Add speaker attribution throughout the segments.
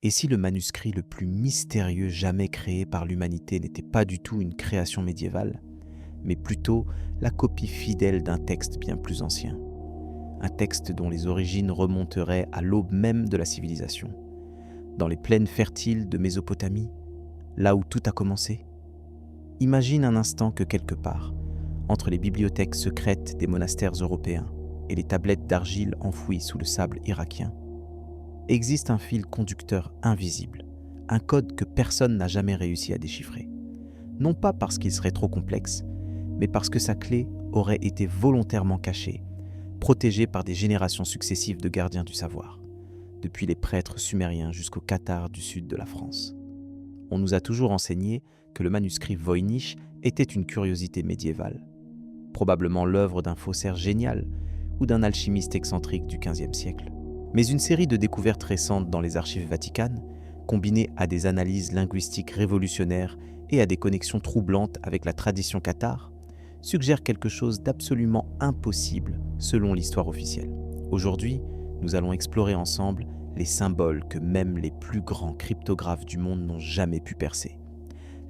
Speaker 1: Et si le manuscrit le plus mystérieux jamais créé par l'humanité n'était pas du tout une création médiévale, mais plutôt la copie fidèle d'un texte bien plus ancien? Un texte dont les origines remonteraient à l'aube même de la civilisation, dans les plaines fertiles de Mésopotamie, là où tout a commencé. Imagine un instant que quelque part, entre les bibliothèques secrètes des monastères européens et les tablettes d'argile enfouies sous le sable irakien, existe un fil conducteur invisible, un code que personne n'a jamais réussi à déchiffrer. Non pas parce qu'il serait trop complexe, mais parce que sa clé aurait été volontairement cachée, protégée par des générations successives de gardiens du savoir, depuis les prêtres sumériens jusqu'au Qatar du sud de la France. On nous a toujours enseigné que le manuscrit Voynich était une curiosité médiévale, probablement l'œuvre d'un faussaire génial ou d'un alchimiste excentrique du XVe siècle. Mais une série de découvertes récentes dans les archives vaticanes, combinées à des analyses linguistiques révolutionnaires et à des connexions troublantes avec la tradition cathare, suggère quelque chose d'absolument impossible selon l'histoire officielle. Aujourd'hui, nous allons explorer ensemble les symboles que même les plus grands cryptographes du monde n'ont jamais pu percer.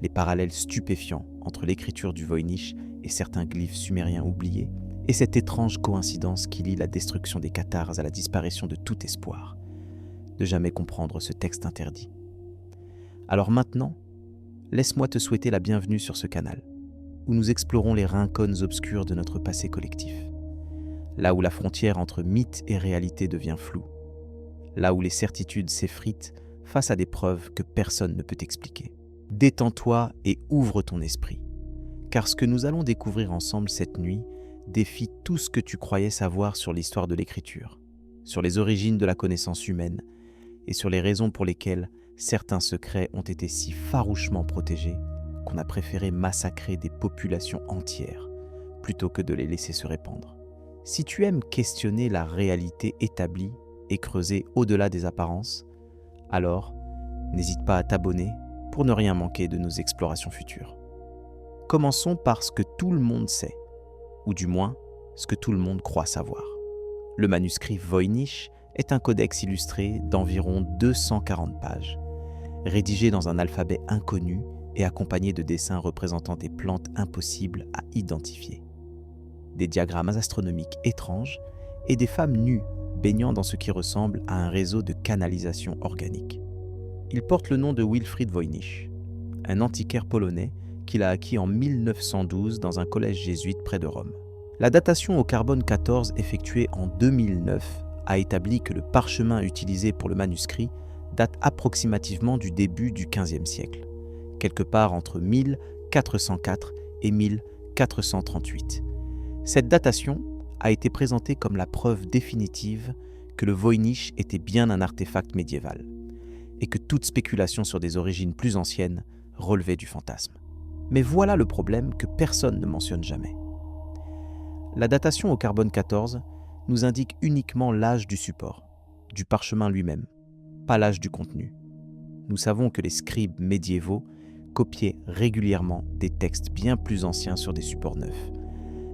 Speaker 1: Les parallèles stupéfiants entre l'écriture du Voynich et certains glyphes sumériens oubliés, et cette étrange coïncidence qui lie la destruction des Cathars à la disparition de tout espoir de jamais comprendre ce texte interdit. Alors maintenant, laisse-moi te souhaiter la bienvenue sur ce canal, où nous explorons les rincones obscures de notre passé collectif, là où la frontière entre mythe et réalité devient floue, là où les certitudes s'effritent face à des preuves que personne ne peut expliquer. Détends-toi et ouvre ton esprit, car ce que nous allons découvrir ensemble cette nuit défie tout ce que tu croyais savoir sur l'histoire de l'écriture, sur les origines de la connaissance humaine et sur les raisons pour lesquelles certains secrets ont été si farouchement protégés qu'on a préféré massacrer des populations entières plutôt que de les laisser se répandre. Si tu aimes questionner la réalité établie et creuser au-delà des apparences, alors n'hésite pas à t'abonner pour ne rien manquer de nos explorations futures. Commençons par ce que tout le monde sait, ou du moins ce que tout le monde croit savoir. Le manuscrit Voynich est un codex illustré d'environ 240 pages, rédigé dans un alphabet inconnu et accompagné de dessins représentant des plantes impossibles à identifier, des diagrammes astronomiques étranges et des femmes nues baignant dans ce qui ressemble à un réseau de canalisation organique. Il porte le nom de Wilfrid Voynich, un antiquaire polonais qu'il a acquis en 1912 dans un collège jésuite près de Rome. La datation au carbone 14 effectuée en 2009 a établi que le parchemin utilisé pour le manuscrit date approximativement du début du XVe siècle, quelque part entre 1404 et 1438. Cette datation a été présentée comme la preuve définitive que le Voynich était bien un artefact médiéval et que toute spéculation sur des origines plus anciennes relevait du fantasme. Mais voilà le problème que personne ne mentionne jamais. La datation au carbone 14 nous indique uniquement l'âge du support, du parchemin lui-même, pas l'âge du contenu. Nous savons que les scribes médiévaux copiaient régulièrement des textes bien plus anciens sur des supports neufs.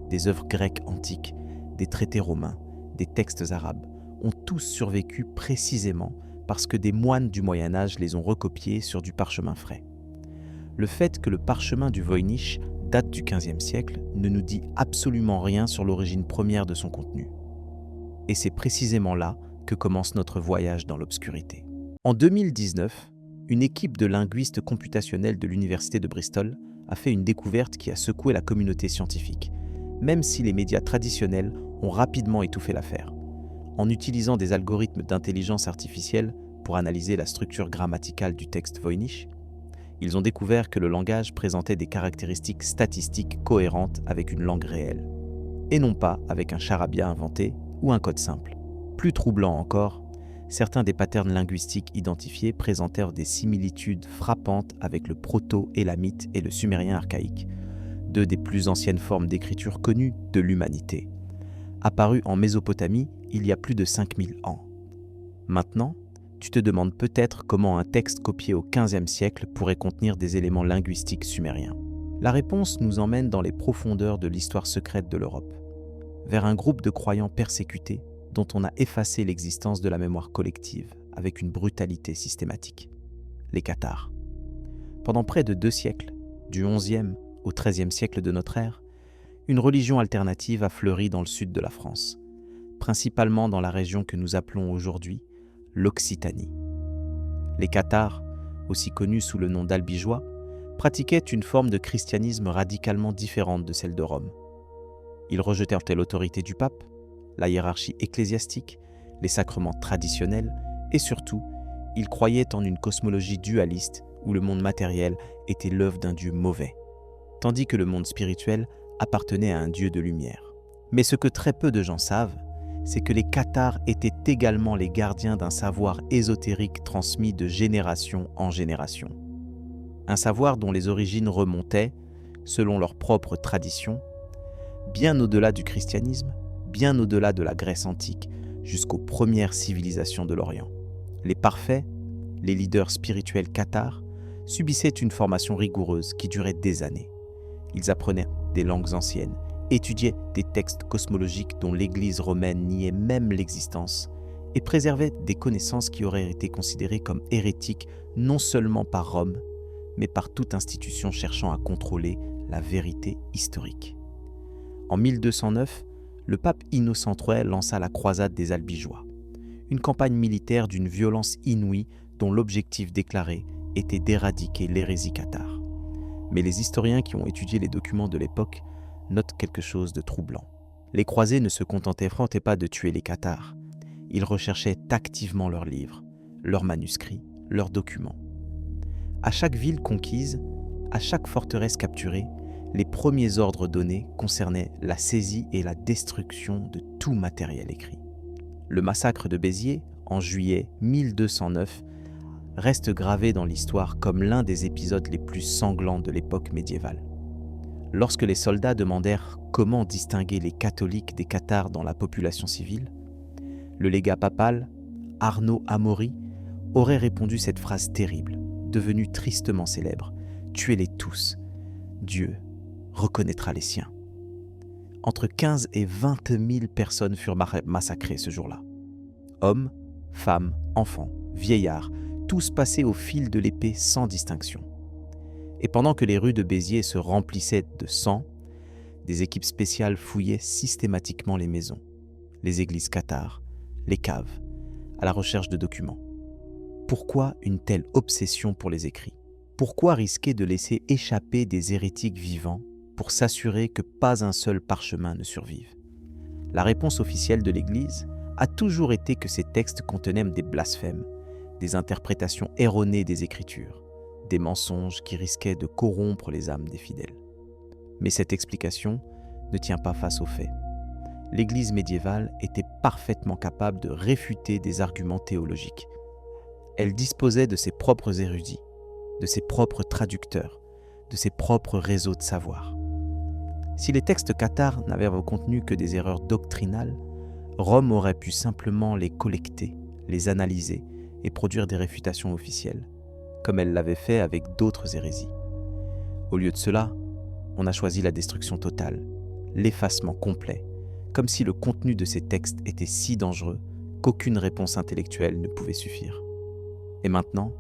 Speaker 1: Des œuvres grecques antiques, des traités romains, des textes arabes ont tous survécu précisément parce que des moines du Moyen-Âge les ont recopiés sur du parchemin frais. Le fait que le parchemin du Voynich date du XVe siècle ne nous dit absolument rien sur l'origine première de son contenu. Et c'est précisément là que commence notre voyage dans l'obscurité. En 2019, une équipe de linguistes computationnels de l'université de Bristol a fait une découverte qui a secoué la communauté scientifique, même si les médias traditionnels ont rapidement étouffé l'affaire. En utilisant des algorithmes d'intelligence artificielle pour analyser la structure grammaticale du texte Voynich, ils ont découvert que le langage présentait des caractéristiques statistiques cohérentes avec une langue réelle, et non pas avec un charabia inventé ou un code simple. Plus troublant encore, certains des patterns linguistiques identifiés présentèrent des similitudes frappantes avec le proto-élamite et le sumérien archaïque, deux des plus anciennes formes d'écriture connues de l'humanité, apparues en Mésopotamie il y a plus de 5000 ans. Maintenant, tu te demandes peut-être comment un texte copié au XVe siècle pourrait contenir des éléments linguistiques sumériens. La réponse nous emmène dans les profondeurs de l'histoire secrète de l'Europe, vers un groupe de croyants persécutés dont on a effacé l'existence de la mémoire collective avec une brutalité systématique. Les cathares. Pendant près de 2 siècles, du XIe au XIIIe siècle de notre ère, une religion alternative a fleuri dans le sud de la France, principalement dans la région que nous appelons aujourd'hui l'Occitanie. Les cathares, aussi connus sous le nom d'albigeois, pratiquaient une forme de christianisme radicalement différente de celle de Rome. Ils rejetèrent l'autorité du pape, la hiérarchie ecclésiastique, les sacrements traditionnels et surtout, ils croyaient en une cosmologie dualiste où le monde matériel était l'œuvre d'un Dieu mauvais, tandis que le monde spirituel appartenait à un Dieu de lumière. Mais ce que très peu de gens savent, c'est que les cathares étaient également les gardiens d'un savoir ésotérique transmis de génération en génération. Un savoir dont les origines remontaient, selon leur propre tradition, bien au-delà du christianisme, bien au-delà de la Grèce antique, jusqu'aux premières civilisations de l'Orient. Les parfaits, les leaders spirituels cathares, subissaient une formation rigoureuse qui durait des années. Ils apprenaient des langues anciennes, étudiaient des textes cosmologiques dont l'Église romaine niait même l'existence et préservaient des connaissances qui auraient été considérées comme hérétiques non seulement par Rome, mais par toute institution cherchant à contrôler la vérité historique. En 1209, le pape Innocent III lança la croisade des Albigeois, une campagne militaire d'une violence inouïe dont l'objectif déclaré était d'éradiquer l'hérésie cathare. Mais les historiens qui ont étudié les documents de l'époque notent quelque chose de troublant. Les croisés ne se contentaient pas de tuer les cathares. Ils recherchaient activement leurs livres, leurs manuscrits, leurs documents. À chaque ville conquise, à chaque forteresse capturée, les premiers ordres donnés concernaient la saisie et la destruction de tout matériel écrit. Le massacre de Béziers, en juillet 1209, reste gravé dans l'histoire comme l'un des épisodes les plus sanglants de l'époque médiévale. Lorsque les soldats demandèrent comment distinguer les catholiques des cathares dans la population civile, le légat papal, Arnaud Amaury, aurait répondu cette phrase terrible, devenue tristement célèbre: « Tuez-les tous, Dieu reconnaîtra les siens ». Entre 15 et 20 000 personnes furent massacrées ce jour-là. Hommes, femmes, enfants, vieillards, tous passés au fil de l'épée sans distinction. Et pendant que les rues de Béziers se remplissaient de sang, des équipes spéciales fouillaient systématiquement les maisons, les églises cathares, les caves, à la recherche de documents. Pourquoi une telle obsession pour les écrits ? Pourquoi risquer de laisser échapper des hérétiques vivants pour s'assurer que pas un seul parchemin ne survive ? La réponse officielle de l'Église a toujours été que ces textes contenaient des blasphèmes, des interprétations erronées des Écritures, des mensonges qui risquaient de corrompre les âmes des fidèles. Mais cette explication ne tient pas face aux faits. L'Église médiévale était parfaitement capable de réfuter des arguments théologiques. Elle disposait de ses propres érudits, de ses propres traducteurs, de ses propres réseaux de savoir. Si les textes cathares n'avaient contenu que des erreurs doctrinales, Rome aurait pu simplement les collecter, les analyser et produire des réfutations officielles, comme elle l'avait fait avec d'autres hérésies. Au lieu de cela, on a choisi la destruction totale, l'effacement complet, comme si le contenu de ces textes était si dangereux qu'aucune réponse intellectuelle ne pouvait suffire. Et maintenant,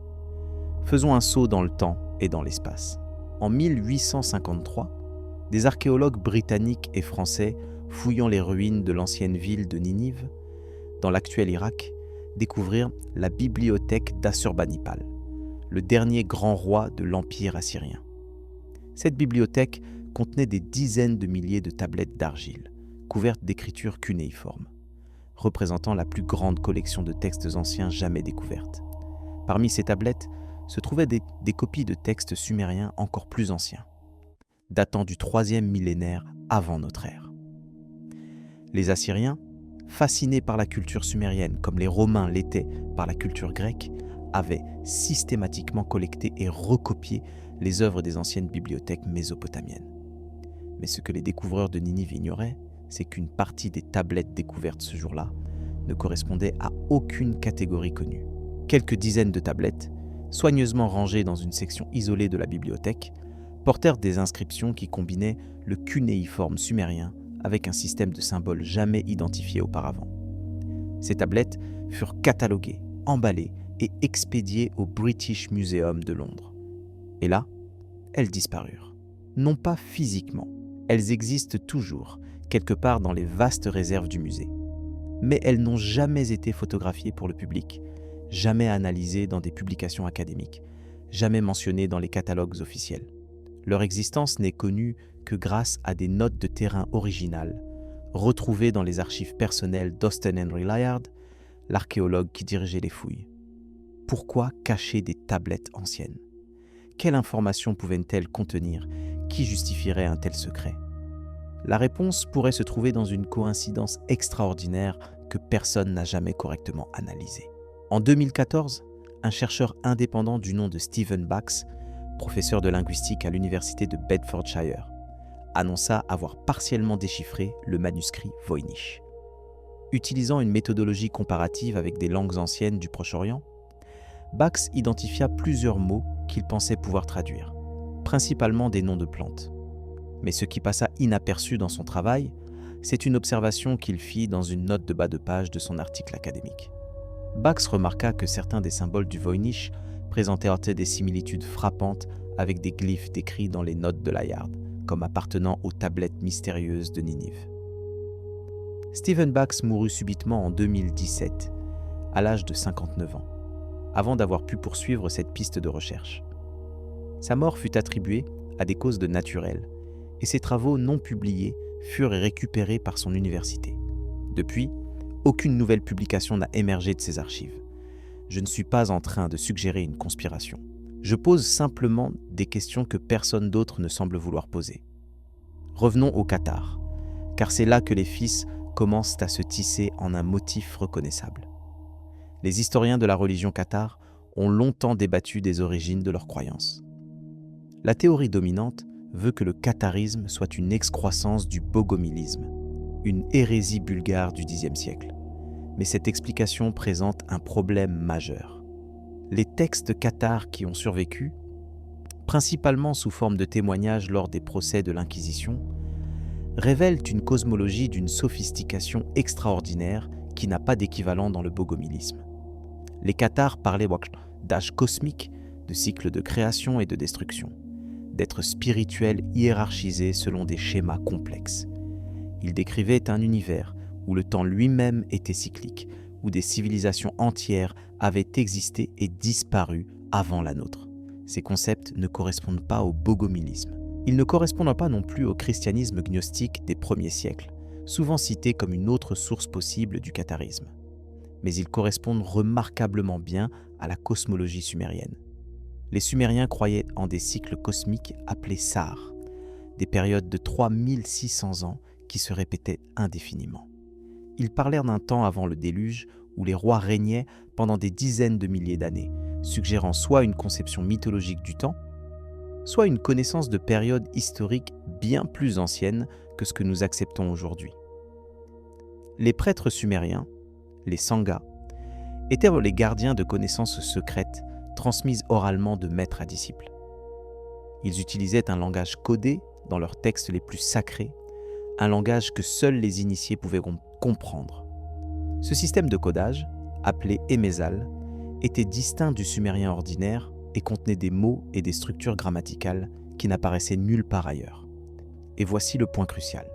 Speaker 1: faisons un saut dans le temps et dans l'espace. En 1853, des archéologues britanniques et français fouillant les ruines de l'ancienne ville de Ninive, dans l'actuel Irak, découvrirent la bibliothèque d'Assurbanipal, le dernier grand roi de l'Empire assyrien. Cette bibliothèque contenait des dizaines de milliers de tablettes d'argile, couvertes d'écritures cunéiformes, représentant la plus grande collection de textes anciens jamais découvertes. Parmi ces tablettes se trouvaient des copies de textes sumériens encore plus anciens, datant du 3e millénaire avant notre ère. Les Assyriens, fascinés par la culture sumérienne comme les Romains l'étaient par la culture grecque, avaient systématiquement collecté et recopié les œuvres des anciennes bibliothèques mésopotamiennes. Mais ce que les découvreurs de Ninive ignoraient, c'est qu'une partie des tablettes découvertes ce jour-là ne correspondait à aucune catégorie connue. Quelques dizaines de tablettes, soigneusement rangées dans une section isolée de la bibliothèque, portèrent des inscriptions qui combinaient le cunéiforme sumérien avec un système de symboles jamais identifié auparavant. Ces tablettes furent cataloguées, emballées et expédiées au British Museum de Londres. Et là, elles disparurent. Non pas physiquement, elles existent toujours, quelque part dans les vastes réserves du musée. Mais elles n'ont jamais été photographiées pour le public, jamais analysées dans des publications académiques, jamais mentionnées dans les catalogues officiels. Leur existence n'est connue que grâce à des notes de terrain originales, retrouvées dans les archives personnelles d'Austen Henry Layard, l'archéologue qui dirigeait les fouilles. Pourquoi cacher des tablettes anciennes ? Quelle information pouvaient-elles contenir ? Qui justifierait un tel secret ? La réponse pourrait se trouver dans une coïncidence extraordinaire que personne n'a jamais correctement analysée. En 2014, un chercheur indépendant du nom de Stephen Bax, professeur de linguistique à l'université de Bedfordshire, annonça avoir partiellement déchiffré le manuscrit Voynich. Utilisant une méthodologie comparative avec des langues anciennes du Proche-Orient, Bax identifia plusieurs mots qu'il pensait pouvoir traduire, principalement des noms de plantes. Mais ce qui passa inaperçu dans son travail, c'est une observation qu'il fit dans une note de bas de page de son article académique. Bax remarqua que certains des symboles du Voynich présentaient des similitudes frappantes avec des glyphes décrits dans les notes de Layard, comme appartenant aux tablettes mystérieuses de Ninive. Stephen Bax mourut subitement en 2017, à l'âge de 59 ans, avant d'avoir pu poursuivre cette piste de recherche. Sa mort fut attribuée à des causes naturelles, et ses travaux non publiés furent récupérés par son université. Depuis, aucune nouvelle publication n'a émergé de ses archives. Je ne suis pas en train de suggérer une conspiration. Je pose simplement des questions que personne d'autre ne semble vouloir poser. Revenons au Qatar, car c'est là que les fils commencent à se tisser en un motif reconnaissable. Les historiens de la religion cathare ont longtemps débattu des origines de leurs croyances. La théorie dominante veut que le catharisme soit une excroissance du bogomilisme, une hérésie bulgare du Xe siècle. Mais cette explication présente un problème majeur. Les textes cathares qui ont survécu, principalement sous forme de témoignages lors des procès de l'Inquisition, révèlent une cosmologie d'une sophistication extraordinaire qui n'a pas d'équivalent dans le bogomilisme. Les cathares parlaient d'âge cosmique, de cycles de création et de destruction, d'êtres spirituels hiérarchisés selon des schémas complexes. Ils décrivaient un univers où le temps lui-même était cyclique, où des civilisations entières avaient existé et disparu avant la nôtre. Ces concepts ne correspondent pas au bogomilisme. Ils ne correspondent pas non plus au christianisme gnostique des premiers siècles, souvent cité comme une autre source possible du catharisme. Mais ils correspondent remarquablement bien à la cosmologie sumérienne. Les Sumériens croyaient en des cycles cosmiques appelés Sar, des périodes de 3600 ans qui se répétaient indéfiniment. Ils parlèrent d'un temps avant le déluge où les rois régnaient pendant des dizaines de milliers d'années, suggérant soit une conception mythologique du temps, soit une connaissance de périodes historiques bien plus anciennes que ce que nous acceptons aujourd'hui. Les prêtres sumériens, les Sanghas, étaient les gardiens de connaissances secrètes transmises oralement de maître à disciple. Ils utilisaient un langage codé dans leurs textes les plus sacrés, un langage que seuls les initiés pouvaient comprendre. Ce système de codage, appelé émésal, était distinct du sumérien ordinaire et contenait des mots et des structures grammaticales qui n'apparaissaient nulle part ailleurs. Et voici le point crucial.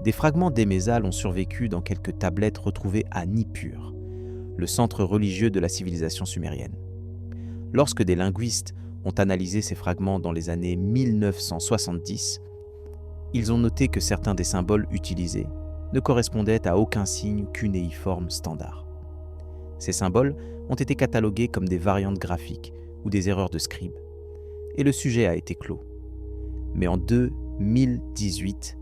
Speaker 1: Des fragments d'émésal ont survécu dans quelques tablettes retrouvées à Nippur, le centre religieux de la civilisation sumérienne. Lorsque des linguistes ont analysé ces fragments dans les années 1970, ils ont noté que certains des symboles utilisés ne correspondaient à aucun signe cunéiforme standard. Ces symboles ont été catalogués comme des variantes graphiques ou des erreurs de scribe, et le sujet a été clos. Mais en 2018,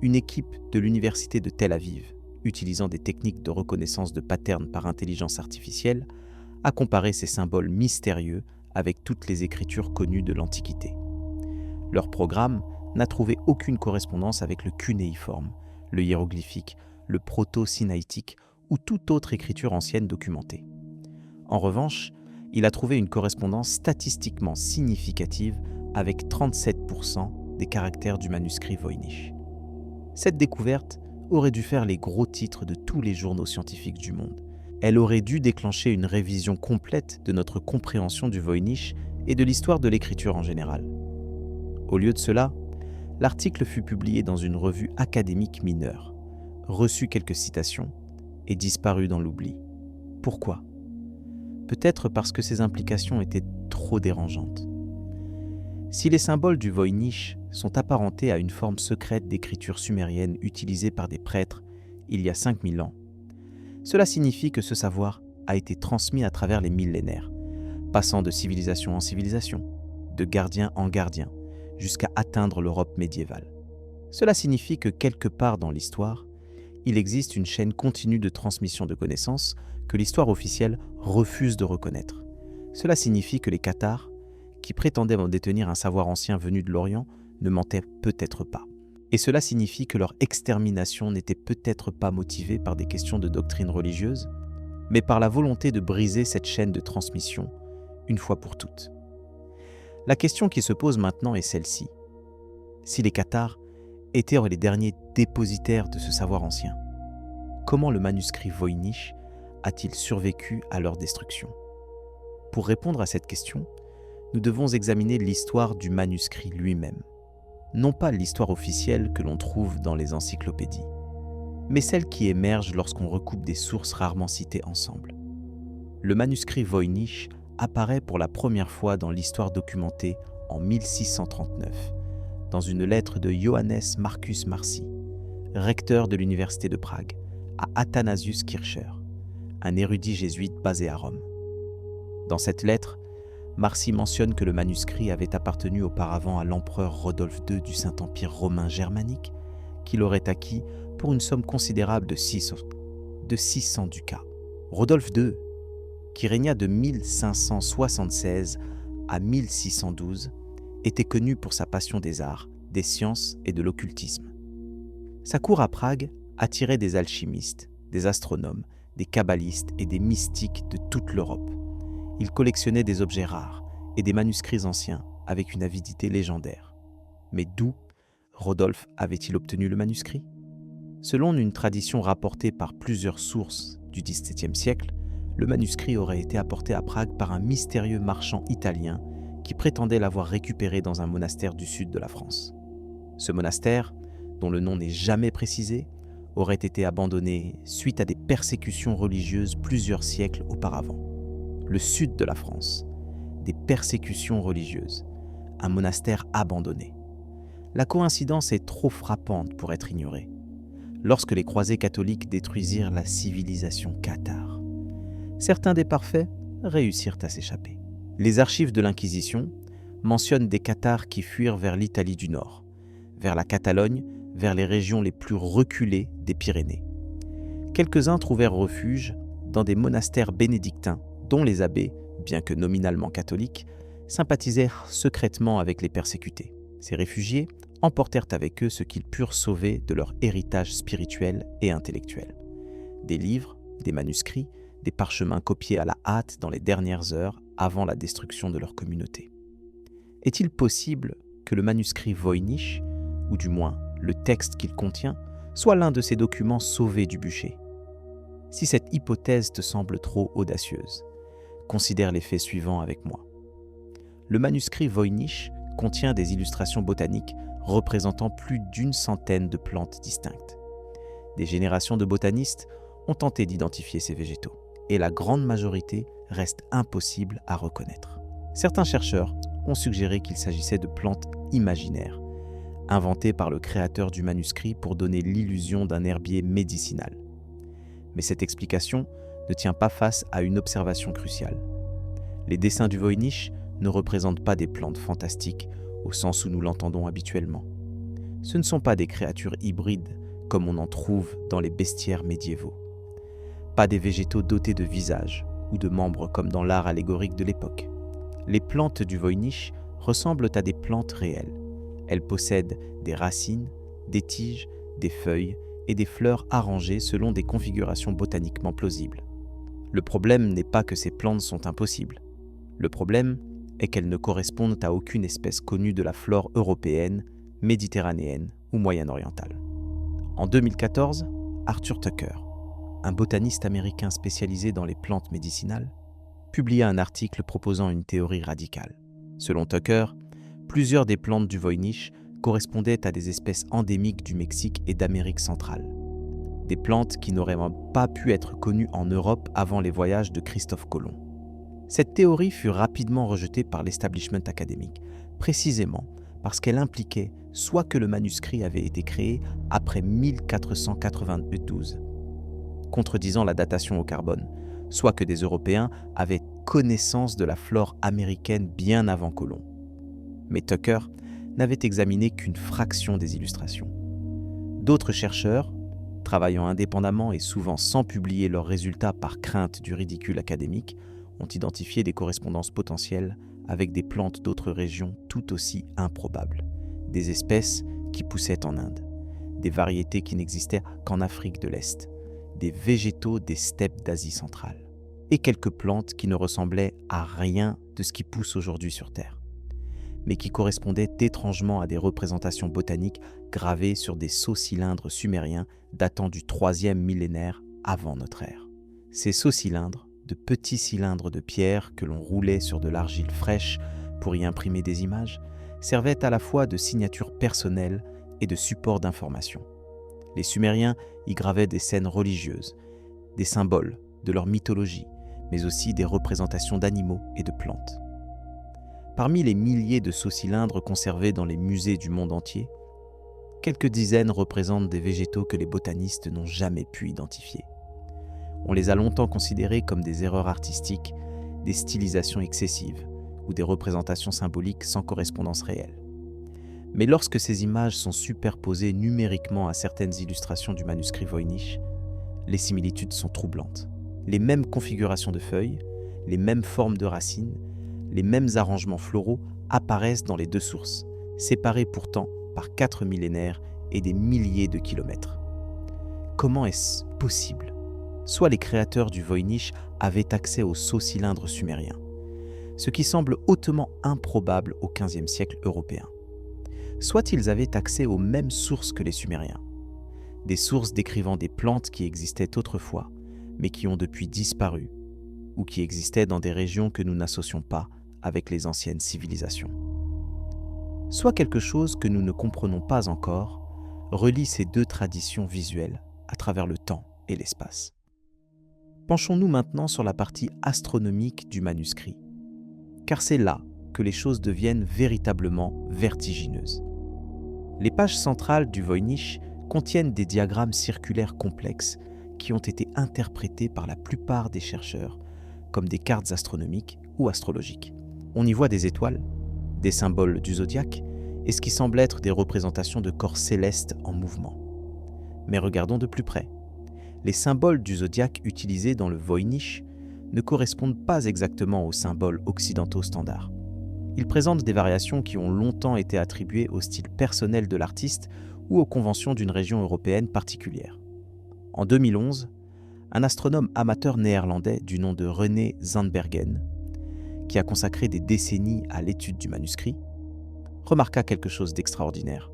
Speaker 1: une équipe de l'université de Tel Aviv, utilisant des techniques de reconnaissance de patterns par intelligence artificielle, a comparé ces symboles mystérieux avec toutes les écritures connues de l'Antiquité. Leur programme n'a trouvé aucune correspondance avec le cunéiforme, le hiéroglyphique, le proto-sinaïtique ou toute autre écriture ancienne documentée. En revanche, il a trouvé une correspondance statistiquement significative avec 37% des caractères du manuscrit Voynich. Cette découverte aurait dû faire les gros titres de tous les journaux scientifiques du monde, Elle aurait dû déclencher une révision complète de notre compréhension du Voynich et de l'histoire de l'écriture en général. Au lieu de cela, l'article fut publié dans une revue académique mineure, reçut quelques citations et disparut dans l'oubli. Pourquoi ? Peut-être parce que ses implications étaient trop dérangeantes. Si les symboles du Voynich sont apparentés à une forme secrète d'écriture sumérienne utilisée par des prêtres il y a 5000 ans, cela signifie que ce savoir a été transmis à travers les millénaires, passant de civilisation en civilisation, de gardien en gardien, jusqu'à atteindre l'Europe médiévale. Cela signifie que quelque part dans l'histoire, il existe une chaîne continue de transmission de connaissances que l'histoire officielle refuse de reconnaître. Cela signifie que les Cathares, qui prétendaient détenir un savoir ancien venu de l'Orient, ne mentaient peut-être pas. Et cela signifie que leur extermination n'était peut-être pas motivée par des questions de doctrine religieuse, mais par la volonté de briser cette chaîne de transmission, une fois pour toutes. La question qui se pose maintenant est celle-ci. Si les Cathares étaient les derniers dépositaires de ce savoir ancien, comment le manuscrit Voynich a-t-il survécu à leur destruction ? Pour répondre à cette question, nous devons examiner l'histoire du manuscrit lui-même. Non pas l'histoire officielle que l'on trouve dans les encyclopédies, mais celle qui émerge lorsqu'on recoupe des sources rarement citées ensemble. Le manuscrit Voynich apparaît pour la première fois dans l'histoire documentée en 1639, dans une lettre de Johannes Marcus Marci, recteur de l'université de Prague, à Athanasius Kircher, un érudit jésuite basé à Rome. Dans cette lettre, Marci mentionne que le manuscrit avait appartenu auparavant à l'empereur Rodolphe II du Saint-Empire romain germanique, qu'il aurait acquis pour une somme considérable de 600 ducats. Rodolphe II, qui régna de 1576 à 1612, était connu pour sa passion des arts, des sciences et de l'occultisme. Sa cour à Prague attirait des alchimistes, des astronomes, des kabbalistes et des mystiques de toute l'Europe. Il collectionnait des objets rares et des manuscrits anciens avec une avidité légendaire. Mais d'où Rodolphe avait-il obtenu le manuscrit ? Selon une tradition rapportée par plusieurs sources du XVIIe siècle, le manuscrit aurait été apporté à Prague par un mystérieux marchand italien qui prétendait l'avoir récupéré dans un monastère du sud de la France. Ce monastère, dont le nom n'est jamais précisé, aurait été abandonné suite à des persécutions religieuses plusieurs siècles auparavant. Le sud de la France, des persécutions religieuses, un monastère abandonné. La coïncidence est trop frappante pour être ignorée. Lorsque les croisés catholiques détruisirent la civilisation cathare, certains des parfaits réussirent à s'échapper. Les archives de l'Inquisition mentionnent des cathares qui fuirent vers l'Italie du Nord, vers la Catalogne, vers les régions les plus reculées des Pyrénées. Quelques-uns trouvèrent refuge dans des monastères bénédictins dont les abbés, bien que nominalement catholiques, sympathisèrent secrètement avec les persécutés. Ces réfugiés emportèrent avec eux ce qu'ils purent sauver de leur héritage spirituel et intellectuel. Des livres, des manuscrits, des parchemins copiés à la hâte dans les dernières heures avant la destruction de leur communauté. Est-il possible que le manuscrit Voynich, ou du moins le texte qu'il contient, soit l'un de ces documents sauvés du bûcher ? Si cette hypothèse te semble trop audacieuse, considère les faits suivants avec moi. Le manuscrit Voynich contient des illustrations botaniques représentant plus d'100 de plantes distinctes. Des générations de botanistes ont tenté d'identifier ces végétaux, et la grande majorité reste impossible à reconnaître. Certains chercheurs ont suggéré qu'il s'agissait de plantes imaginaires, inventées par le créateur du manuscrit pour donner l'illusion d'un herbier médicinal. Mais cette explication ne tient pas face à une observation cruciale. Les dessins du Voynich ne représentent pas des plantes fantastiques au sens où nous l'entendons habituellement. Ce ne sont pas des créatures hybrides comme on en trouve dans les bestiaires médiévaux. Pas des végétaux dotés de visages ou de membres comme dans l'art allégorique de l'époque. Les plantes du Voynich ressemblent à des plantes réelles. Elles possèdent des racines, des tiges, des feuilles et des fleurs arrangées selon des configurations botaniquement plausibles. Le problème n'est pas que ces plantes sont impossibles. Le problème est qu'elles ne correspondent à aucune espèce connue de la flore européenne, méditerranéenne ou moyen-orientale. En 2014, Arthur Tucker, un botaniste américain spécialisé dans les plantes médicinales, publia un article proposant une théorie radicale. Selon Tucker, plusieurs des plantes du Voynich correspondaient à des espèces endémiques du Mexique et d'Amérique centrale. Des plantes qui n'auraient pas pu être connues en Europe avant les voyages de Christophe Colomb. Cette théorie fut rapidement rejetée par l'establishment académique, précisément parce qu'elle impliquait soit que le manuscrit avait été créé après 1492, contredisant la datation au carbone, soit que des Européens avaient connaissance de la flore américaine bien avant Colomb. Mais Tucker n'avait examiné qu'une fraction des illustrations. D'autres chercheurs, travaillant indépendamment et souvent sans publier leurs résultats par crainte du ridicule académique, ont identifié des correspondances potentielles avec des plantes d'autres régions tout aussi improbables, des espèces qui poussaient en Inde, des variétés qui n'existaient qu'en Afrique de l'Est, des végétaux des steppes d'Asie centrale, et quelques plantes qui ne ressemblaient à rien de ce qui pousse aujourd'hui sur Terre, mais qui correspondaient étrangement à des représentations botaniques gravées sur des sceaux cylindres sumériens datant du 3e millénaire avant notre ère. Ces sceaux cylindres, de petits cylindres de pierre que l'on roulait sur de l'argile fraîche pour y imprimer des images, servaient à la fois de signature personnelle et de support d'information. Les Sumériens y gravaient des scènes religieuses, des symboles de leur mythologie, mais aussi des représentations d'animaux et de plantes. Parmi les milliers de sceaux cylindres conservés dans les musées du monde entier, quelques dizaines représentent des végétaux que les botanistes n'ont jamais pu identifier. On les a longtemps considérés comme des erreurs artistiques, des stylisations excessives ou des représentations symboliques sans correspondance réelle. Mais lorsque ces images sont superposées numériquement à certaines illustrations du manuscrit Voynich, les similitudes sont troublantes. Les mêmes configurations de feuilles, les mêmes formes de racines, les mêmes arrangements floraux apparaissent dans les deux sources, séparées pourtant par 4 millénaires et des milliers de kilomètres. Comment est-ce possible ? Soit les créateurs du Voynich avaient accès aux sceaux cylindres sumériens, ce qui semble hautement improbable au XVe siècle européen. Soit ils avaient accès aux mêmes sources que les Sumériens, des sources décrivant des plantes qui existaient autrefois, mais qui ont depuis disparu, ou qui existaient dans des régions que nous n'associons pas avec les anciennes civilisations. Soit quelque chose que nous ne comprenons pas encore relie ces deux traditions visuelles à travers le temps et l'espace. Penchons-nous maintenant sur la partie astronomique du manuscrit, car c'est là que les choses deviennent véritablement vertigineuses. Les pages centrales du Voynich contiennent des diagrammes circulaires complexes qui ont été interprétés par la plupart des chercheurs comme des cartes astronomiques ou astrologiques. On y voit des étoiles, des symboles du zodiaque et ce qui semble être des représentations de corps célestes en mouvement. Mais regardons de plus près. Les symboles du zodiaque utilisés dans le Voynich ne correspondent pas exactement aux symboles occidentaux standards. Ils présentent des variations qui ont longtemps été attribuées au style personnel de l'artiste ou aux conventions d'une région européenne particulière. En 2011, un astronome amateur néerlandais du nom de René Zandbergen, qui a consacré des décennies à l'étude du manuscrit, remarqua quelque chose d'extraordinaire.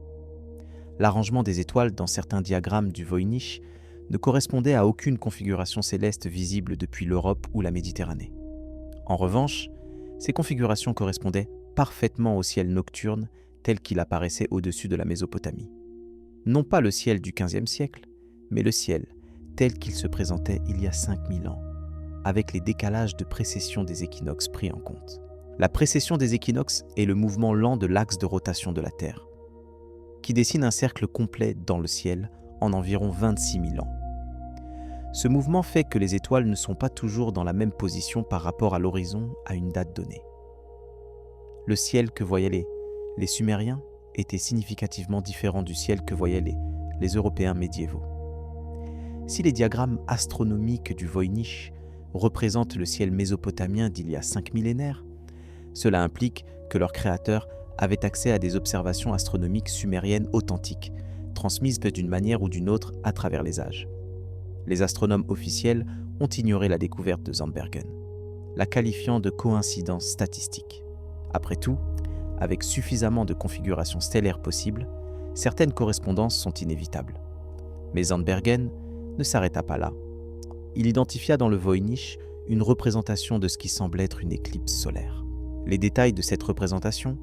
Speaker 1: L'arrangement des étoiles dans certains diagrammes du Voynich ne correspondait à aucune configuration céleste visible depuis l'Europe ou la Méditerranée. En revanche, ces configurations correspondaient parfaitement au ciel nocturne tel qu'il apparaissait au-dessus de la Mésopotamie. Non pas le ciel du XVe siècle, mais le ciel tel qu'il se présentait il y a 5000 ans, avec les décalages de précession des équinoxes pris en compte. La précession des équinoxes est le mouvement lent de l'axe de rotation de la Terre, qui dessine un cercle complet dans le ciel en environ 26 000 ans. Ce mouvement fait que les étoiles ne sont pas toujours dans la même position par rapport à l'horizon à une date donnée. Le ciel que voyaient les Sumériens était significativement différent du ciel que voyaient les Européens médiévaux. Si les diagrammes astronomiques du Voynich représentent le ciel mésopotamien d'il y a 5 millénaires, cela implique que leurs créateurs avaient accès à des observations astronomiques sumériennes authentiques, transmises d'une manière ou d'une autre à travers les âges. Les astronomes officiels ont ignoré la découverte de Zandbergen, la qualifiant de coïncidence statistique. Après tout, avec suffisamment de configurations stellaires possibles, certaines correspondances sont inévitables. Mais Zandbergen ne s'arrêta pas là. il identifia dans le Voynich une représentation de ce qui semble être une éclipse solaire. Les détails de cette représentation,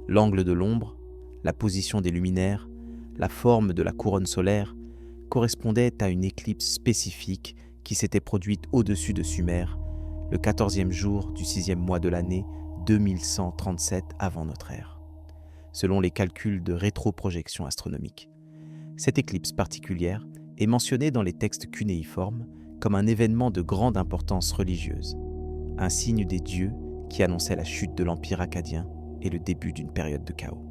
Speaker 1: l'angle de l'ombre, la position des luminaires, la forme de la couronne solaire, correspondaient à une éclipse spécifique qui s'était produite au-dessus de Sumer, le 14e jour du 6e mois de l'année 2137 avant notre ère, selon les calculs de rétroprojection astronomique. Cette éclipse particulière est mentionnée dans les textes cunéiformes comme un événement de grande importance religieuse, un signe des dieux qui annonçait la chute de l'Empire akkadien et le début d'une période de chaos.